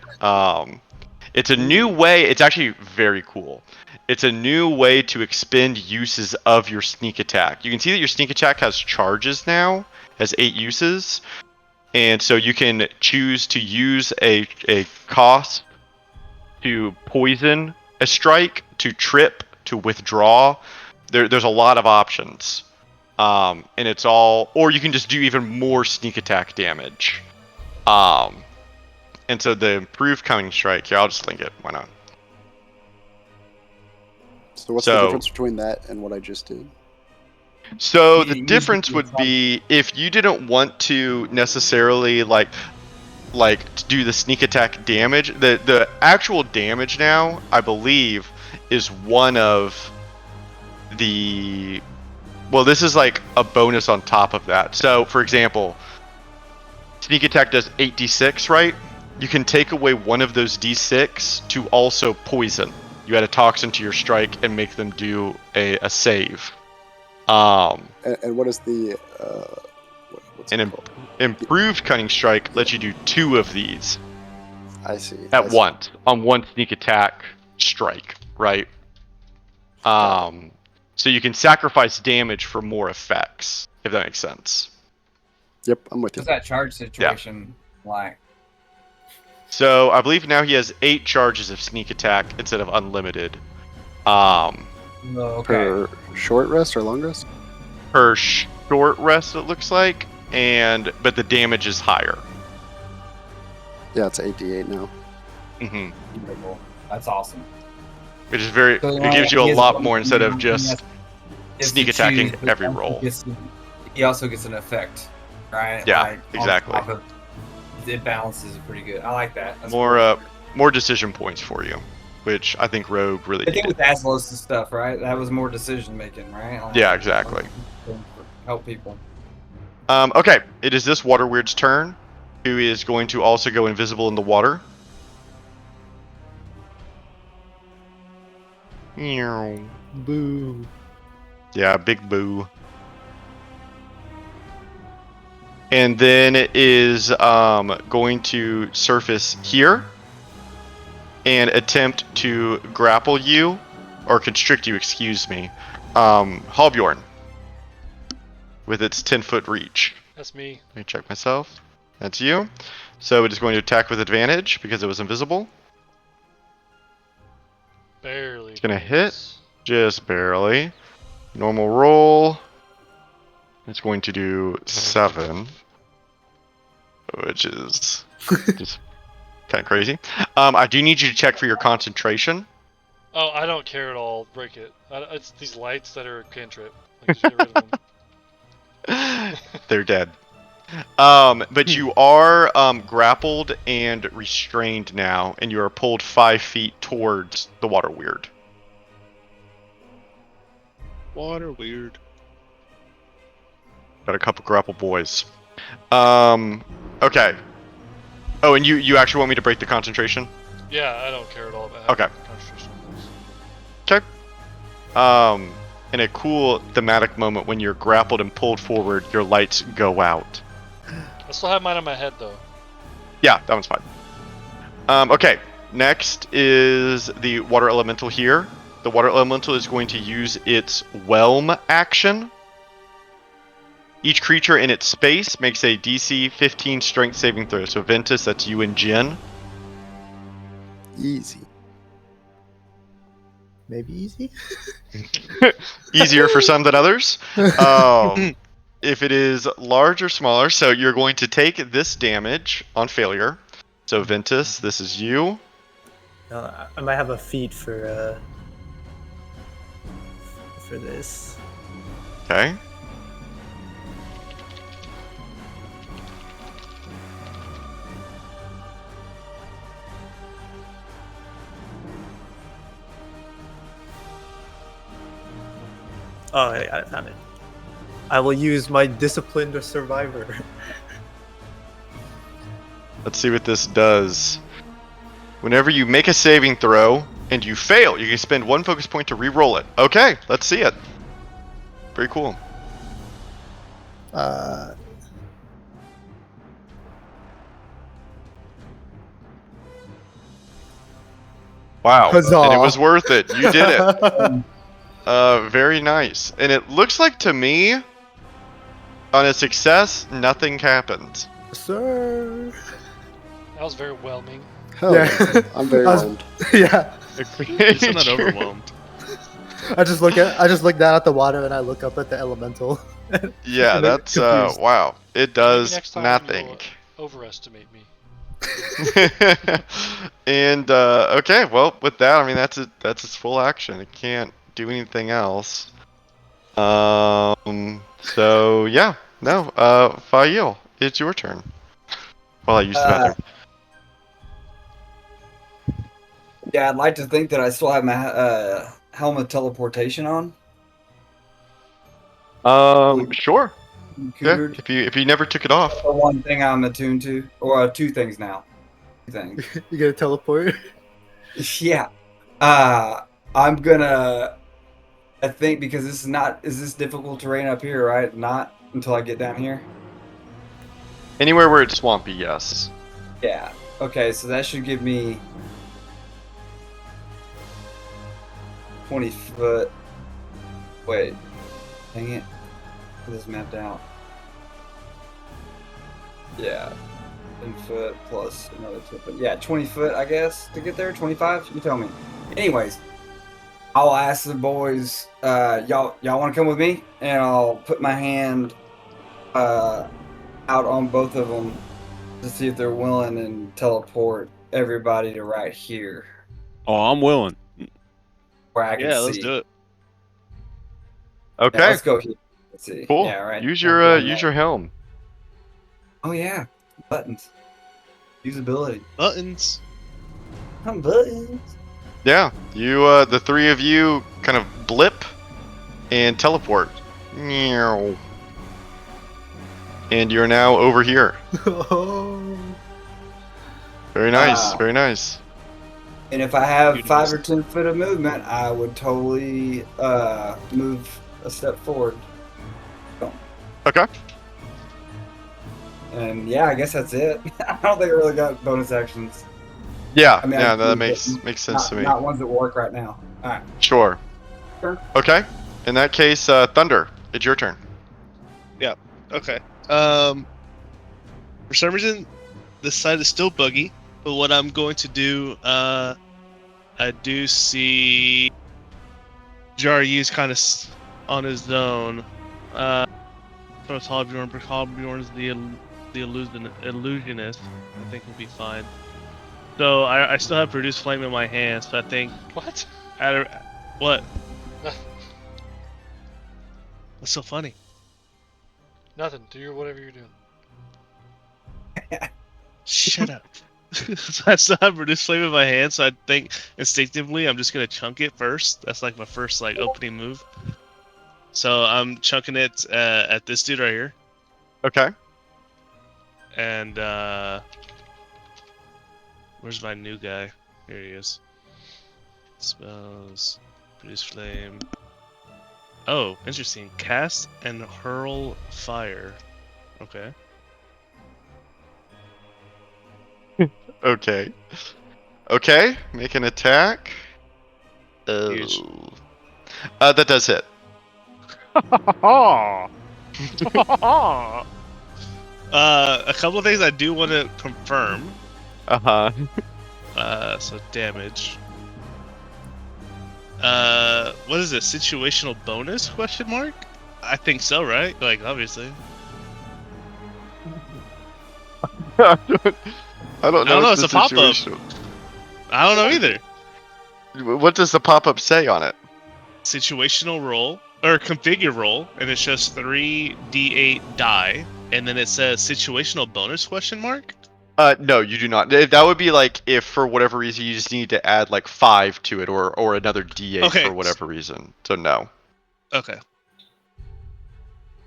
It's a new way. It's actually very cool. It's a new way to expend uses of your sneak attack. You can see that your sneak attack has charges now, has 8 uses. And so you can choose to use a cost to poison a strike, to trip, to withdraw. There's a lot of options. And it's all, or you can just do even more sneak attack damage. And so the improved cunning strike, here, I'll just link it. Why not? So what's the difference between that and what I just did? So You the use difference it would for be if you didn't want to necessarily like to do the sneak attack damage. The actual damage now, I believe, is one of the. Well, this is like a bonus on top of that. So, for example, sneak attack does 8d6, right? You can take away one of those d6 to also poison. You add a toxin to your strike and make them do a save. And what is the what's it called? Improved cunning strike lets you do 2 of these I see. at once on one sneak attack strike, right? So you can sacrifice damage for more effects, if that makes sense. Yep, I'm with you. What's that charge situation like? So I believe now he has 8 charges of sneak attack instead of unlimited. Oh, okay. Per short rest or long rest? Per short rest, it looks like, but the damage is higher. Yeah, it's 8d8 now. Mm-hmm. Beautiful. That's awesome. Which is very. So, It gives you a he has lot one- more instead of he just has sneak to attacking choose, but every he roll. He also gets an effect, right? Yeah, on exactly. top of- it balances it pretty good. I like that. That's More decision points for you, which I think Rogue really I think needed. with Aslos and stuff, right? That was more decision making, right? Like, Yeah, exactly. Help people. Okay, it is this water weird's turn, who is going to also go invisible in the water. Boo. Yeah, big boo. And then it is going to surface here and attempt to grapple you, or constrict you, excuse me. Halbjorn, with its 10-foot reach. That's me. Let me check myself. That's you. So it is going to attack with advantage because it was invisible. Barely. It's going to hit. Just barely. Normal roll. It's going to do 7. Which is just kind of crazy. I do need you to check for your concentration. Oh, I don't care at all. Break it. It's these lights that are a cantrip. Like, just get rid of them. They're dead. But you are grappled and restrained now, and you are pulled 5 feet towards the water weird. Water weird. Got a couple grapple boys. Okay. Oh, and you actually want me to break the concentration? Yeah, I don't care at all about Okay. concentration on this. Okay. In a cool thematic moment when you're grappled and pulled forward, your lights go out. I still have mine on my head though. Yeah, that one's fine. Okay, next is the water elemental here. The water elemental is going to use its whelm action. Each creature in its space makes a DC 15 strength saving throw. So Ventus, that's you and Jin. Easy. Maybe easy. Easier for some than others. If it is large or smaller, so you're going to take this damage on failure. So Ventus, this is you. I might have a feat for this. Okay. Oh, I found it. I will use my disciplined survivor. Let's see what this does. Whenever you make a saving throw and you fail, you can spend 1 focus point to re-roll it. Okay, let's see it. Very cool. Wow, Huzzah. and it was worth it. You did it. Very nice. And it looks like to me, on a success, nothing happened. Sir. That was very whelming. Hell yeah. I'm very whelmed. Yeah. I'm not overwhelmed. I just look down at the water and I look up at the elemental. Yeah, And I'm that's confused. wow. It Maybe does next time nothing. you'll overestimate me. And okay, well, with that, I mean that's its full action. It can't do anything else. So yeah, no. Fail, it's your turn. While I use the bathroom. Yeah, I'd like to think that I still have my helm of teleportation on. Sure. Yeah, Cootered. if you never took it off. That's the one thing I'm attuned to, or two things now. Two things. You gonna teleport? Yeah. I'm gonna. I think because this is not. Is this difficult terrain up here? Right? Not until I get down here. Anywhere where it's swampy, yes. Yeah. Okay, so that should give me 20 foot. Wait. Dang it. This is mapped out. Yeah. 10 foot plus another 10 foot. Yeah, 20 foot, I guess, to get there. 25? You tell me. Anyways, I'll ask the boys, y'all want to come with me? And I'll put my hand out on both of them to see if they're willing and teleport everybody to right here Oh, I'm willing. where I can see. Let's do it. Okay. Yeah, let's go here. Let's see. Cool. Yeah, right. Use your helm. Oh yeah, buttons. Usability. Buttons. Buttons. Yeah, you the three of you kind of blip and teleport. Meow. And you're now over here. Oh. Very nice, very nice. And if I have 5 or 10 foot of movement, I would totally move a step forward. Okay. And yeah, I guess that's it. I don't think I really got bonus actions. Yeah, I mean, yeah, I that do, makes but sense to me. Not ones that work right now. All right. Sure. Sure. Okay. In that case, Thunder, it's your turn. Yeah. Okay. For some reason, this side is still buggy. But what I'm going to do, I do see Jaryu's kind of on his own. So it's Halbjorn, but Halbjorn's the illusionist. I think he'll be fine. So I still have Produce Flame in my hand, so I think... What? What? What's so funny? Nothing. Do whatever you're doing. Shut up. So I still have Produce Flame in my hand, so I think instinctively I'm just gonna chunk it first. That's like my first opening move. So I'm chunking it at this dude right here. Okay. And Where's my new guy? Here he is. Spells. Produce flame. Oh, interesting. Cast and hurl fire. Okay. Okay. Okay, make an attack. Huge. That does hit. A couple of things I do want to confirm. So damage. What is this? Situational bonus? Question mark? I think so, right? Like, obviously. I don't know. know, It's it's a pop-up. situational. I don't know either. What does the pop-up say on it? Situational roll or configure roll, and it shows 3d8 die, and then it says situational bonus question mark. No, you do not. That would be like if for whatever reason you just need to add like 5 to it, or another d8 Okay. for whatever reason. So no. Okay.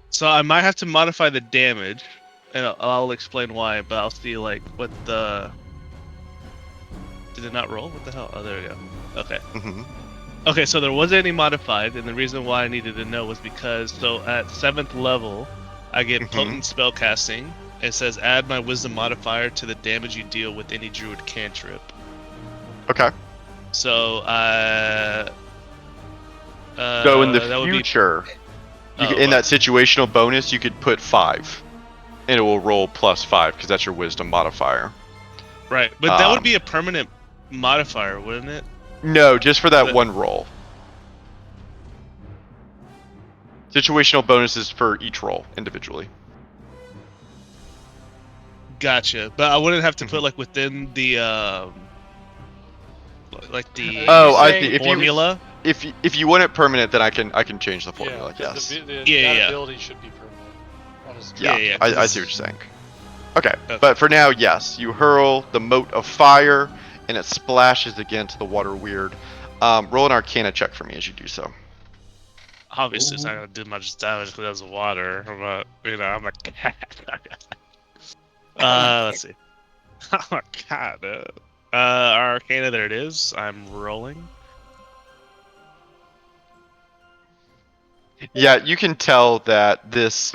So I might have to modify the damage, and I'll explain why. But I'll see like what the. Did it not roll? What the hell? Oh, there we go. Okay. Mm-hmm. Okay, so there wasn't any modified, and the reason why I needed to know was because at 7th level, I get potent spell casting. It says add my wisdom modifier to the damage you deal with any druid cantrip. Okay. So So in the that would be- future, in that situational bonus, you could put 5, and it will roll +5 because that's your wisdom modifier. Right, but that would be a permanent modifier, wouldn't it? No, just for that one roll. Situational bonuses for each roll individually. Gotcha, but I wouldn't have to put like within the like the I see. formula. If you want it permanent, then I can change the formula. Yes. The ability should be permanent. Yeah, I see what you're saying. Okay, but for now, yes, you hurl the mote of fire, and it splashes against the water weird. Roll an Arcana check for me as you do so. Obviously, it's not gonna do much damage because there's water. I'm a cat. Let's see. I'm a cat. Arcana, there it is. I'm rolling. Yeah, you can tell that this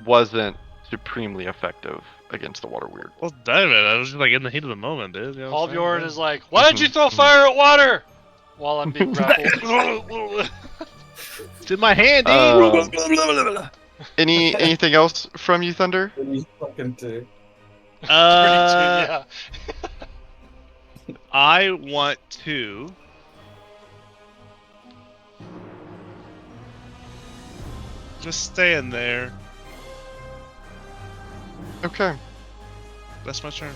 wasn't supremely effective against the water weird. Well, damn it! I was just like in the heat of the moment, dude. You know what I'm Halbjorn saying? is like, why did you throw fire at water? While I'm being grappled. It's in my hand, dude. Anything else from you, Thunder? Fucking too. Yeah. I want to. Just stay in there. Okay. That's my turn.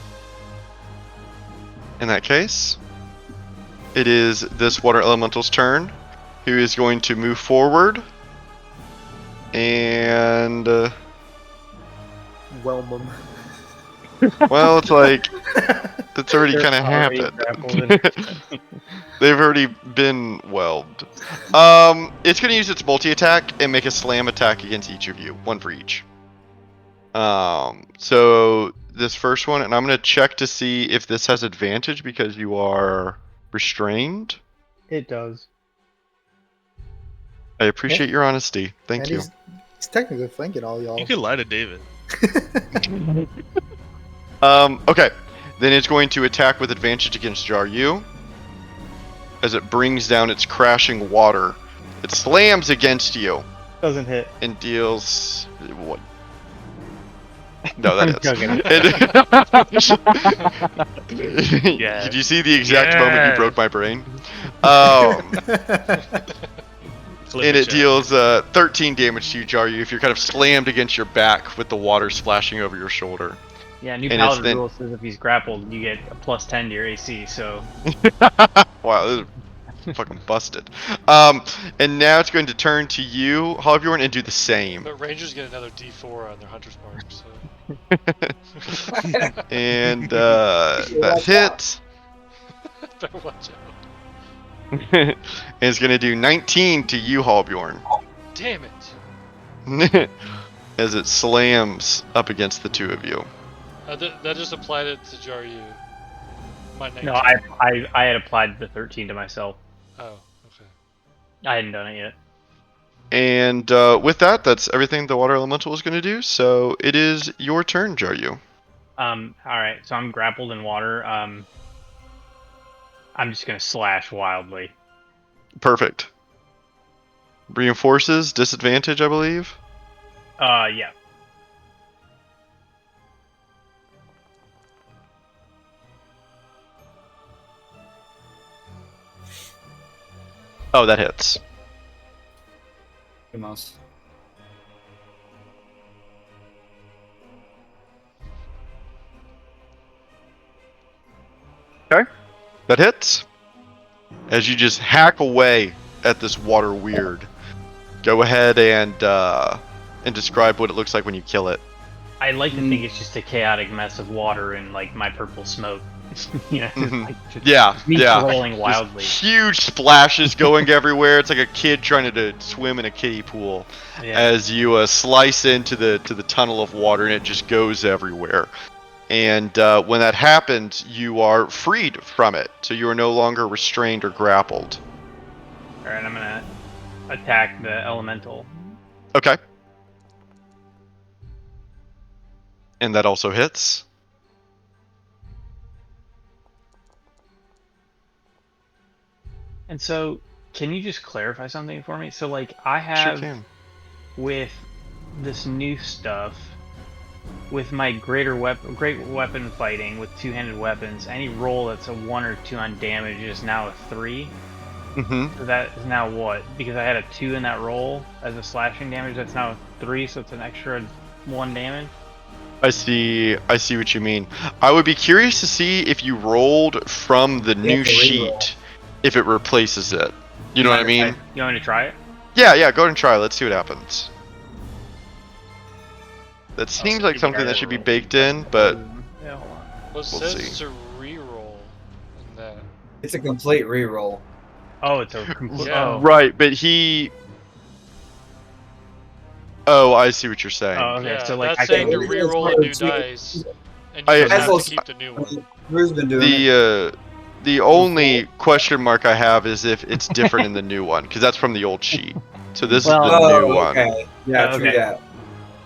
In that case, it is this water elemental's turn, who is going to move forward and Whelm them. well, it's like it's already kind of happened. They've already been whelmed. It's going to use its multi-attack and make a slam attack against each of you, one for each. So this first one, and I'm going to check to see if this has advantage because you are restrained. It does. I appreciate your honesty. Thank And you. He's technically flanking all y'all. You could lie to David. Okay. Then it's going to attack with advantage against Jaryu. As it brings down its crashing water. It slams against you. Doesn't hit. And deals... What? No, that is. Yeah. Did you see the exact moment you broke my brain? And it deals 13 damage to you, Jaryu, if you're kind of slammed against your back with the water splashing over your shoulder. Yeah, new And paladin then- rule says if he's grappled, you get a +10 to your AC. So Wow, this is fucking busted. And now it's going to turn to you, Halbjorn, and do the same. But Rangers get another D4 on their hunter's mark, so. And that hits. Better watch And it's going to do 19 to you, Halbjorn. Damn it. As it slams up against the two of you. That just applied it to Jaryu. My 19. No, I had applied the 13 to myself. Oh, okay. I hadn't done it yet. And with that, that's everything the water elemental is going to do. So it is your turn, Joyu. All right. So I'm grappled in water. I'm just gonna slash wildly. Perfect. Reinforces disadvantage, I believe. Yeah. Oh, that hits. Mouse. Okay. That hits. As you just hack away at this water weird. Go ahead and describe what it looks like when you kill it. I like to think it's just a chaotic mess of water and like my purple smoke. You know, just me trolling wildly. Just huge splashes going everywhere. It's like a kid trying to swim in a kiddie pool. Yeah. As you slice into the tunnel of water, and it just goes everywhere. And when that happens, you are freed from it, so you are no longer restrained or grappled. All right, I'm gonna attack the elemental. Okay. And that also hits. And so, can you just clarify something for me? So, like, I have Sure can. with this new stuff, with my great weapon fighting with two-handed weapons, any roll that's a 1 or 2 on damage is now a 3. Mm-hmm. So that is now what? Because I had a 2 in that roll as a slashing damage, that's now a 3, so it's an extra 1 damage. I see what you mean. I would be curious to see if you rolled from the new sheet, if it replaces it. You know what I mean? You want me to try it? Yeah, go ahead and try. Let's see what happens. That seems like something that should be baked in, but yeah, hold on. Well, it says it's a reroll in that. It's a complete reroll. Oh, it's a complete. Yeah. Oh. Right, but he. Oh, I see what you're saying. Oh, okay. Yeah, So like, that's I saying can to reroll a new dice, and you just have to keep the new one. Drew's been doing it. The only question mark I have is if it's different in the new one, because that's from the old sheet. So this is the new one. Yeah, true that.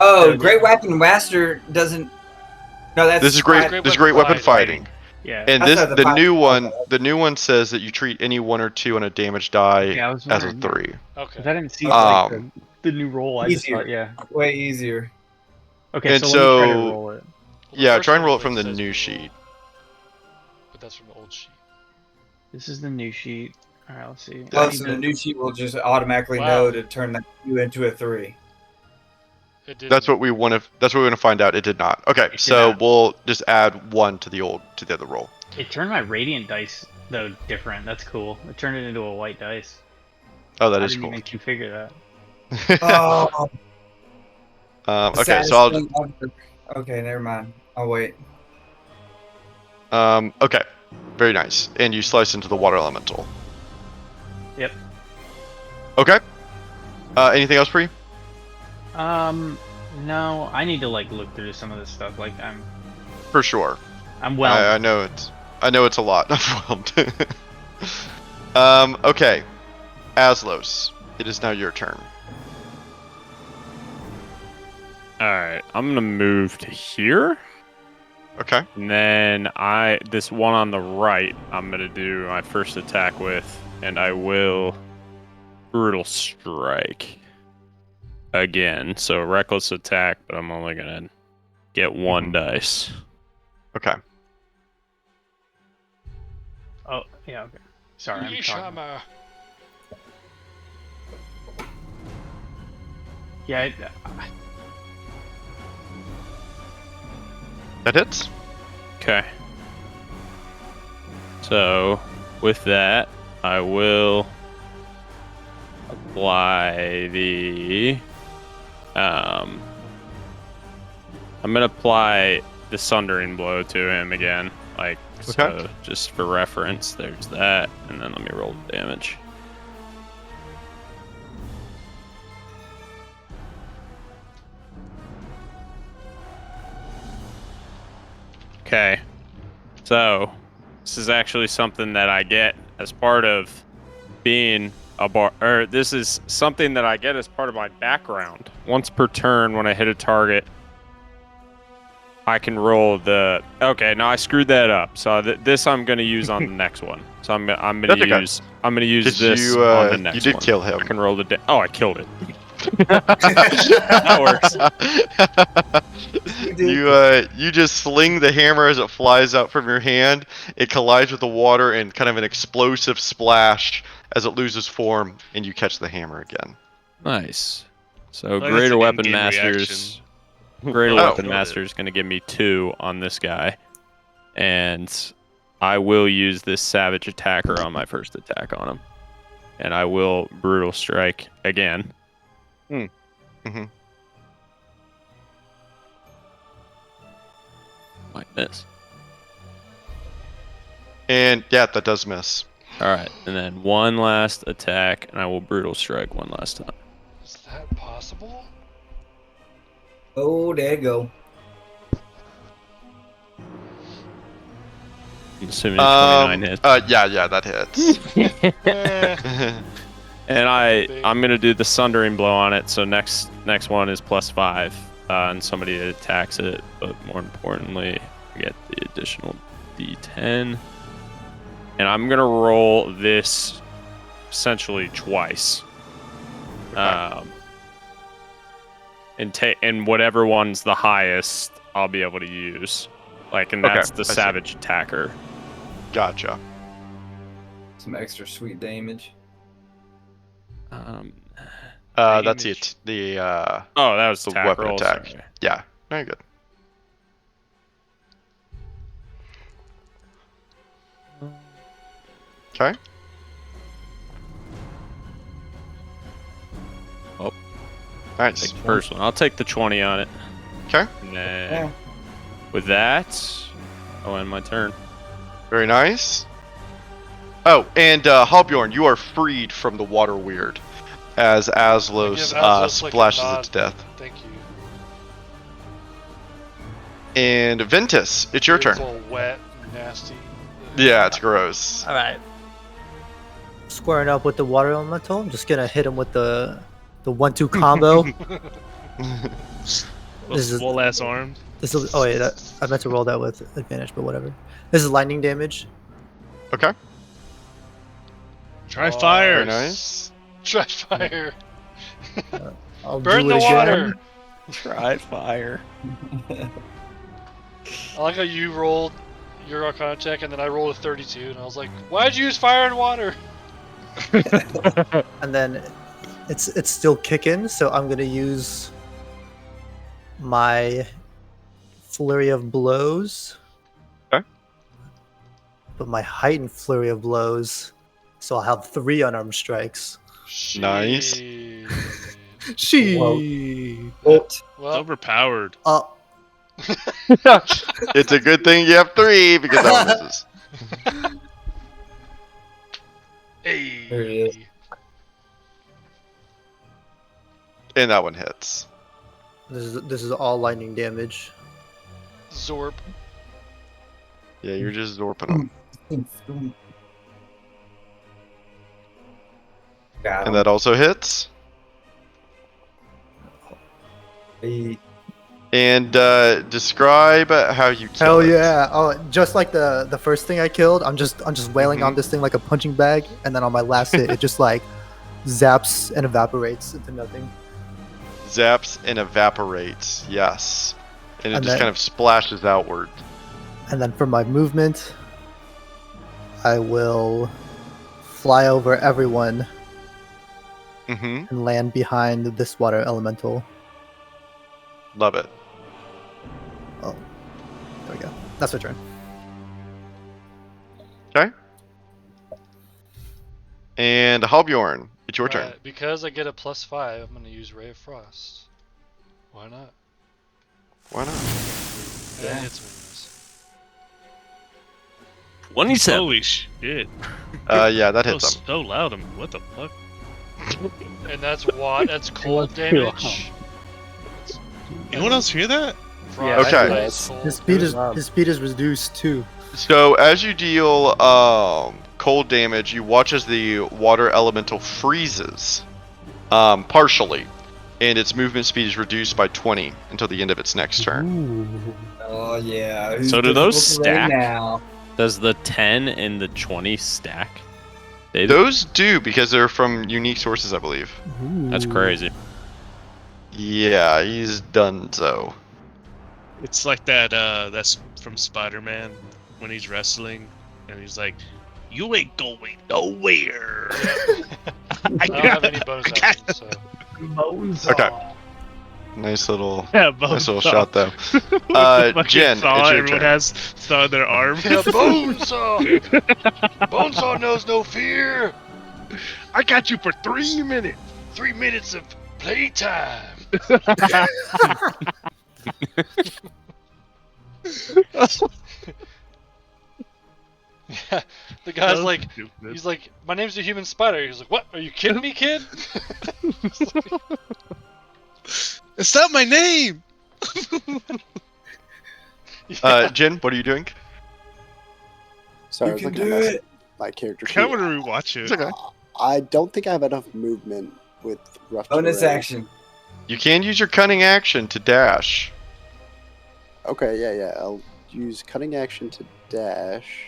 Oh, Great Weapon Master doesn't. No, that's this is great. This is Great Weapon Fighting. Yeah. And the new one says that you treat any 1 or 2 on a damage die as a 3. Okay. I didn't see like, the new roll. I just thought, way easier. Okay, and so let me try to roll it. Yeah, try and roll it from the new sheet. But that's from the old sheet. This is the new sheet. All right, let's see. Oh, so the new sheet will just automatically know to turn that 2 into a 3. That's what we want to. That's what we want to find out. It did not. Okay, so we'll just add 1 to the other roll. It turned my radiant dice though different. That's cool. It turned it into a white dice. Oh, that is cool. I didn't even configure that. Oh. Okay, so I'll. Okay, never mind. I'll wait. Okay, very nice. And you slice into the water elemental. Yep. Okay. Anything else for you? No. I need to like look through some of this stuff. Like For sure. I'm whelmed. I know it's a lot. I'm whelmed. Okay. Aslos, it is now your turn. Alright, I'm gonna move to here. Okay. And then this one on the right, I'm gonna do my first attack with, and I will Brutal Strike again. So reckless attack, but I'm only gonna get 1 dice. Okay. Oh, yeah, okay. Sorry, I'm talking. Yeah, that hits. Okay. So, with that, I will apply the I'm gonna apply the Sundering Blow to him again. Like, so just for reference, there's that, and then let me roll the damage. Okay, so This is actually something that I get as part of being a this is something that I get as part of my background. Once per turn, when I hit a target, I can roll the. Okay, no, I screwed that up. So this I'm gonna use on the next one. So I'm gonna use this on the next one. You did kill him. I can roll the. I killed it. That works. You just sling the hammer as it flies out from your hand. It collides with the water and kind of an explosive splash as it loses form, and you catch the hammer again. Nice. So Like, Greater that's an Weapon in-game Masters. reaction. Greater Oh, Weapon got Master is going to give me 2 on this guy. And I will use this Savage Attacker on my first attack on him. And I will Brutal Strike again. Mm-hmm. Might miss. And yeah, that does miss. Alright, and then one last attack, and I will Brutal Strike one last time. Is that possible? Oh, there you go. I'm assuming 29 hits. Yeah, that hits. And I'm gonna do the Sundering Blow on it. So next one is +5, and somebody attacks it. But more importantly, I get the additional D10, and I'm gonna roll this essentially twice. And whatever one's the highest, I'll be able to use. And that's the Savage Attacker. Gotcha. Some extra sweet damage. That's it. The that was the weapon roll, attack. sorry. Yeah, very good. Okay. Oh, nice. Take the first one. I'll take the 20 on it. Okay. And then with that, I'll end my turn. Very nice. Oh, and Halbjorn, you are freed from the water weird as Aslos splashes it to death. Thank you. And Ventus, it's your turn. It's all wet, nasty. Yeah, it's gross. All right. Squaring up with the water elemental, I'm just gonna hit him with the 1-2 combo. Those full ass arms. This is I meant to roll that with advantage, but whatever. This is lightning damage. Okay. Try fire. Very nice. Try fire. I'll Burn do the it water. again. Try fire. I like how you rolled your Arcana check and then I rolled a 32, and I was like, "Why'd you use fire and water?" And then it's still kicking, so I'm gonna use my flurry of blows. Okay. But my heightened flurry of blows, so I'll have 3 unarmed strikes. Nice. It's overpowered. It's a good thing you have 3 because that one misses. Hey. There he is. And that one hits. This is all lightning damage. Zorp. Yeah, you're just zorping them. Got And him. that also hits. Hey. And describe how you kill Hell it. yeah! Oh, just like the first thing I killed, I'm just wailing on this thing like a punching bag, and then on my last hit, it just like zaps and evaporates into nothing. Zaps and evaporates, yes. And it And just then- kind of splashes outward. And then for my movement, I will fly over everyone Mm-hmm. and land behind this water elemental. Love it. Oh, there we go. That's my turn. Okay. And Halbjorn, it's your turn. Because I get a +5, I'm gonna use Ray of Frost. Why not? Why not? That hits me. Miss. 27. Holy shit. Yeah, that That hits was him. so loud. What the fuck? And that's what? That's cold damage. Anyone else hear that? Frost Okay. is cold. His speed is reduced too. So as you deal cold damage, you watch as the water elemental freezes partially, and its movement speed is reduced by 20 until the end of its next turn. Oh yeah. So do those difficult terrain stack? now? Does the 10 and the 20 stack? They do? Those do, because they're from unique sources, I believe. That's crazy. Yeah, he's done so. It's like that's from Spider-Man when he's wrestling and he's like, "You ain't going nowhere." I don't have any bonus actions, so. Bones. Okay. Nice little Bonesaw. shot though. Fucking Jen, saw, it's your everyone turn. has saw in their arm. Yeah, Bonesaw! Bonesaw knows no fear! I got you for 3 minutes. 3 minutes of playtime! Yeah, the guy's So like, stupid. he's like, my name's the human spider. He's like, what? Are you kidding me, kid? It's not my name. Yeah. Jen, what are you doing? Sorry, I You was can looking do at it. my character I kind sheet. of want to rewatch it. It's okay. I don't think I have enough movement with rough Bonus terrain. action. You can use your cunning action to dash. Okay, yeah. I'll use cutting action to dash.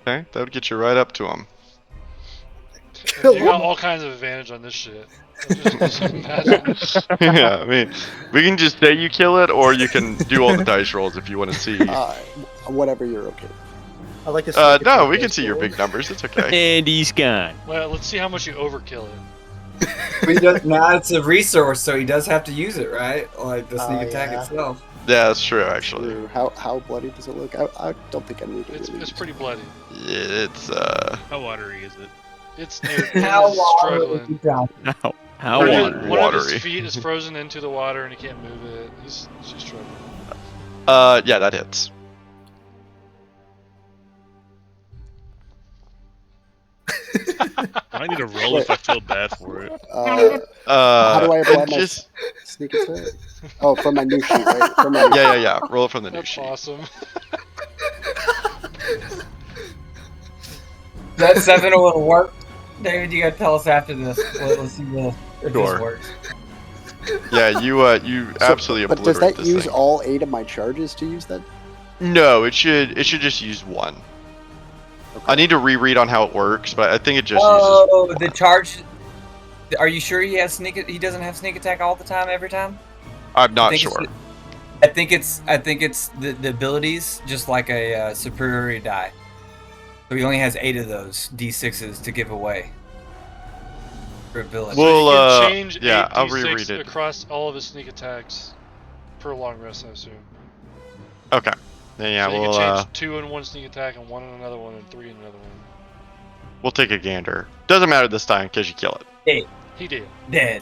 Okay, that would get you right up to him. You got all kinds of advantage on this shit. Just imagine. Yeah, I mean, we can just say you kill it, or you can do all the dice rolls if you want to see. Whatever you're okay with. I like to. No, we can see your big numbers. It's okay. And he's gone. Well, let's see how much you overkill it. But he does, now it's a resource, so he does have to use it, right? Like the sneak attack yeah. itself. Yeah, that's true, actually. True. How bloody does it look? I don't think I need to. It's really it's pretty bloody. It's How watery is it? It's dude, How it is long struggling. How One watery? of his Watery. feet is frozen into the water and he can't move it. He's struggling. yeah, that hits. I need to roll if I feel bad for it. How do I apply my just sneak attack? Oh, from my new sheet, right? From my new yeah. Roll it from the new That's sheet. awesome. That 7 will work. David, you gotta tell us after this. Let's see if Sure. this works. Yeah, you absolutely But does obliterate that this use thing. all 8 of my charges to use that? No, it should just use one. Okay. I need to reread on how it works, but I think it just Oh, uses the one. charge. Are you sure he has sneak? He doesn't have sneak attack all the time, every time. I'm I not think sure. I think it's the abilities, just like a superiority die. So he only has 8 of those D6s to give away for ability. Well, So he can change yeah, 8d6 I'll reread it. across all of his sneak attacks per long rest, I assume. Okay. Then yeah, so you we'll can change 2 in one sneak attack and 1 in another one and 3 in another one. we'll take a gander. Doesn't matter this time because you kill it. He did. Dead.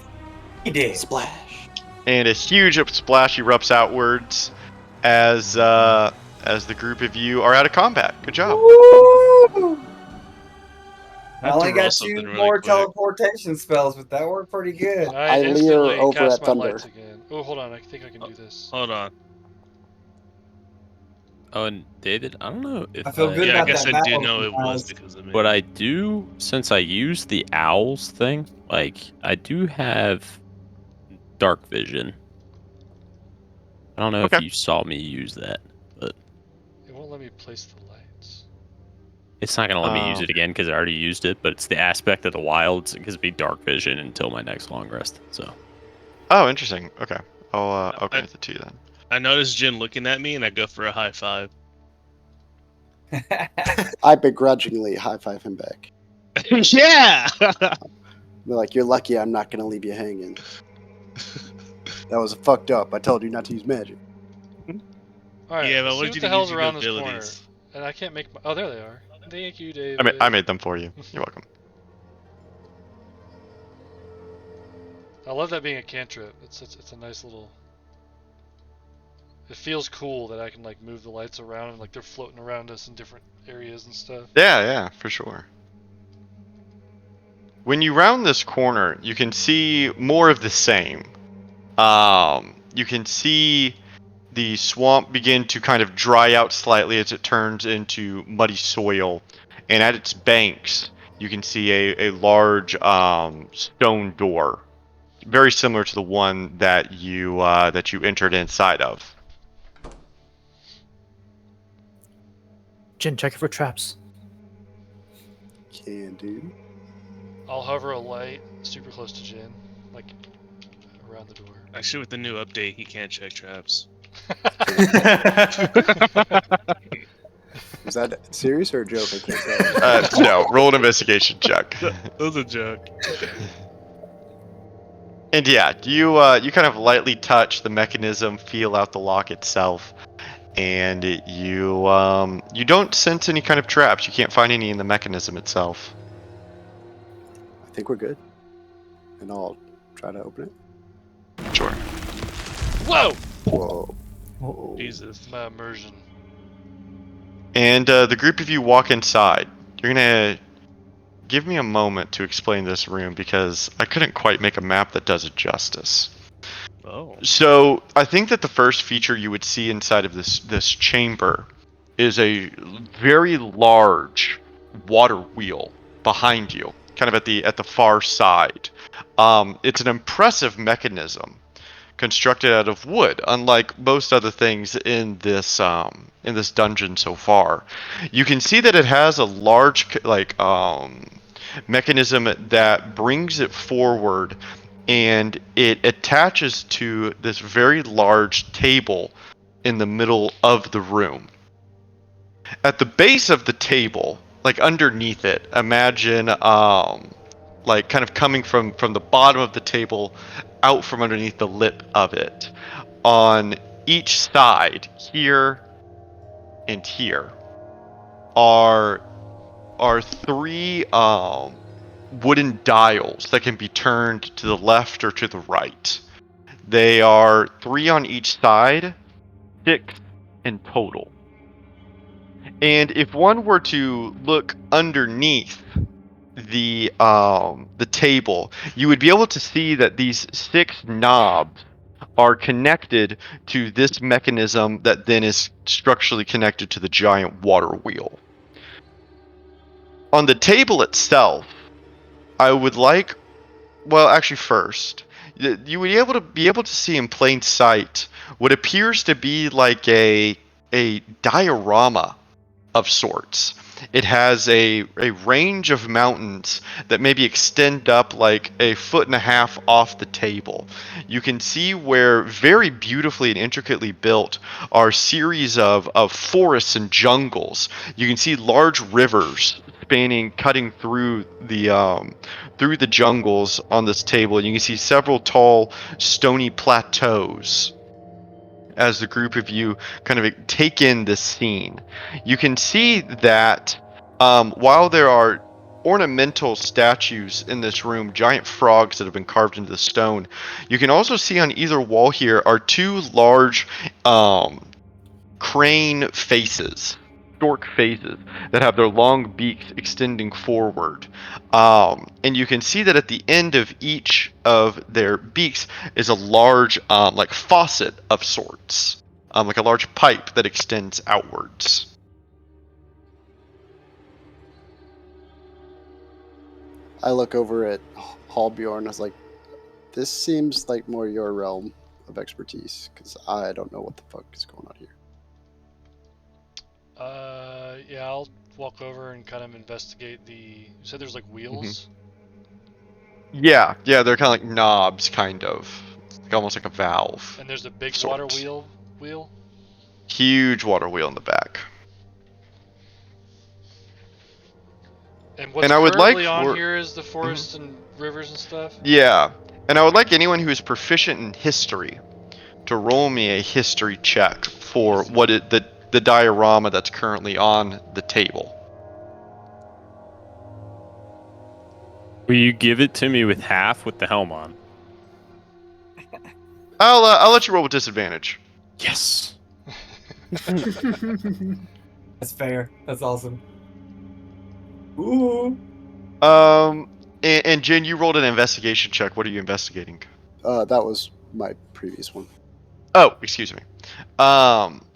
He did. Splash. And a huge splash erupts outwards as the group of you are out of combat. Good job. Woo! I I have to only roll got something 2 really more quick. teleportation spells, but that worked pretty good. I leer instantly over cast at my Thunder. lights again. Oh, hold on. I think I can do this. Hold on. Oh, and David, I don't know if I feel good Yeah, I about guess that I do battle know it was because- because of me. But I do, since I use the owls thing, like, I do have dark vision. I don't know if Okay. you saw me use that, but It won't let me place the lights. it's not going to let me use it again because I already used it, but it's the aspect of the wilds. It gives me dark vision until my next long rest, so. Oh, interesting. Okay. I'll grant it to you then. I noticed Jen looking at me, and I go for a high five. I begrudgingly high five him back. Yeah. They're like, "You're lucky I'm not gonna leave you hanging." That was fucked up. I told you not to use magic. Alright, Yeah, but let's what see did you what the use hell's your around this abilities? corner. And I can't make my... Oh, there they are. Thank you, David. I made them for you. You're welcome. I love that being a cantrip. It's a nice little... It feels cool that I can like move the lights around and like they're floating around us in different areas and stuff. Yeah, for sure. When you round this corner, you can see more of the same. You can see the swamp begin to kind of dry out slightly as it turns into muddy soil, and at its banks you can see a large stone door, very similar to the one that you entered inside of. Jin, check it for traps. Can do. I'll hover a light super close to Jin, like around the door. Actually, with the new update, he can't check traps. Was that serious or a joke? I can't tell. No, roll an investigation check. That was a joke. And yeah, you kind of lightly touch the mechanism, feel out the lock itself, and you don't sense any kind of traps. You can't find any in the mechanism itself. I think we're good. And I'll try to open it. Sure. Whoa! Whoa. Oh. Jesus. My immersion. And the group of you walk inside. You're gonna give me a moment to explain this room because I couldn't quite make a map that does it justice. Oh. So I think that the first feature you would see inside of this chamber is a very large water wheel behind you, kind of at the far side. It's an impressive mechanism constructed out of wood, unlike most other things in this dungeon so far. You can see that it has a large mechanism that brings it forward, and it attaches to this very large table in the middle of the room. At the base of the table, like underneath it, imagine like kind of coming from the bottom of the table out from underneath the lip of it, on each side, here and here, are three wooden dials that can be turned to the left or to the right. They are 3 on each side, 6 in total. And if one were to look underneath the table, you would be able to see that these 6 knobs are connected to this mechanism that then is structurally connected to the giant water wheel. On the table itself, I would like, well, actually first, you would be able to see in plain sight what appears to be like a diorama of sorts. It has a range of mountains that maybe extend up like 1.5 feet off the table. You can see where very beautifully and intricately built are series of forests and jungles. You can see large rivers cutting through the jungles on this table. You can see several tall stony plateaus as the group of you kind of take in this scene. You can see that while there are ornamental statues in this room, giant frogs that have been carved into the stone, you can also see on either wall here are 2 large crane faces, stork faces, that have their long beaks extending forward. And you can see that at the end of each of their beaks is a large like faucet of sorts, like a large pipe that extends outwards. I look over at Hallbjorn. I was like, this seems like more your realm of expertise, because I don't know what the fuck is going on here. Yeah, I'll walk over and kind of investigate you said there's like wheels? Yeah, they're kind of like knobs, kind of. Like almost like a valve. And there's a big sort. water wheel? Huge water wheel in the back. And what's And I would currently like on for- here is the forests and rivers and stuff? Yeah, and I would like anyone who is proficient in history to roll me a history check for the diorama that's currently on the table. Will you give it to me with half with the helm on? I'll let you roll with disadvantage. Yes. That's fair. That's awesome. Ooh. And Jen, you rolled an investigation check. What are you investigating? That was my previous one. Oh, excuse me.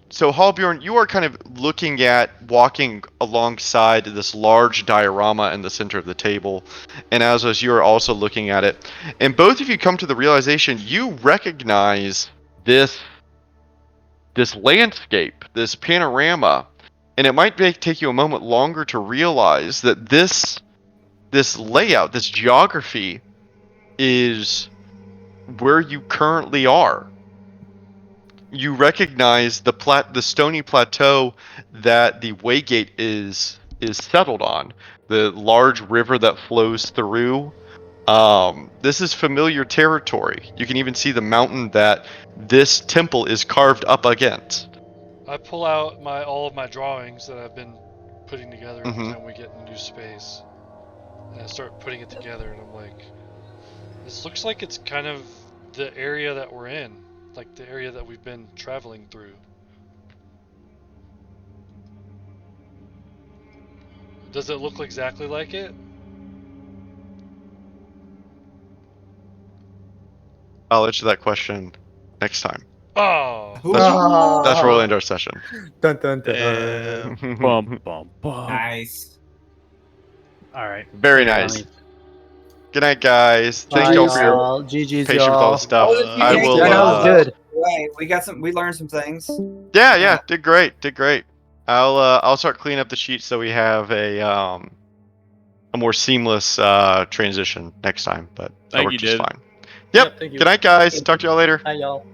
So Hallbjorn, you are kind of walking alongside this large diorama in the center of the table, and as you are also looking at it, and both of you come to the realization you recognize this landscape, this panorama, and it might take you a moment longer to realize that this layout, this geography, is where you currently are. You recognize the stony plateau that the Waygate is settled on, the large river that flows through. This is familiar territory. You can even see the mountain that this temple is carved up against. I pull out all of my drawings that I've been putting together every Mhm. time we get in a new space, and I start putting it together, and I'm like, this looks like it's kind of the area that we're in, like the area that we've been traveling through. Does it look exactly like it? I'll answer that question next time. Oh, That's where we'll end our session. Dun, dun, dun. Damn. Bum, bum, bum. Nice. All right. Very Later, nice. homies. Good night, guys. Thank Bye, y'all for your y'all. GG's, patience with all y'all. the stuff. Uh, I thanks, will. Yeah, that was good. Right, we learned some things. Yeah, did great. I'll start cleaning up the sheets so we have a more seamless transition next time. But that Thank worked you, just David. fine. Yep. Thank you. Good night, guys. Talk to y'all later. Bye, y'all.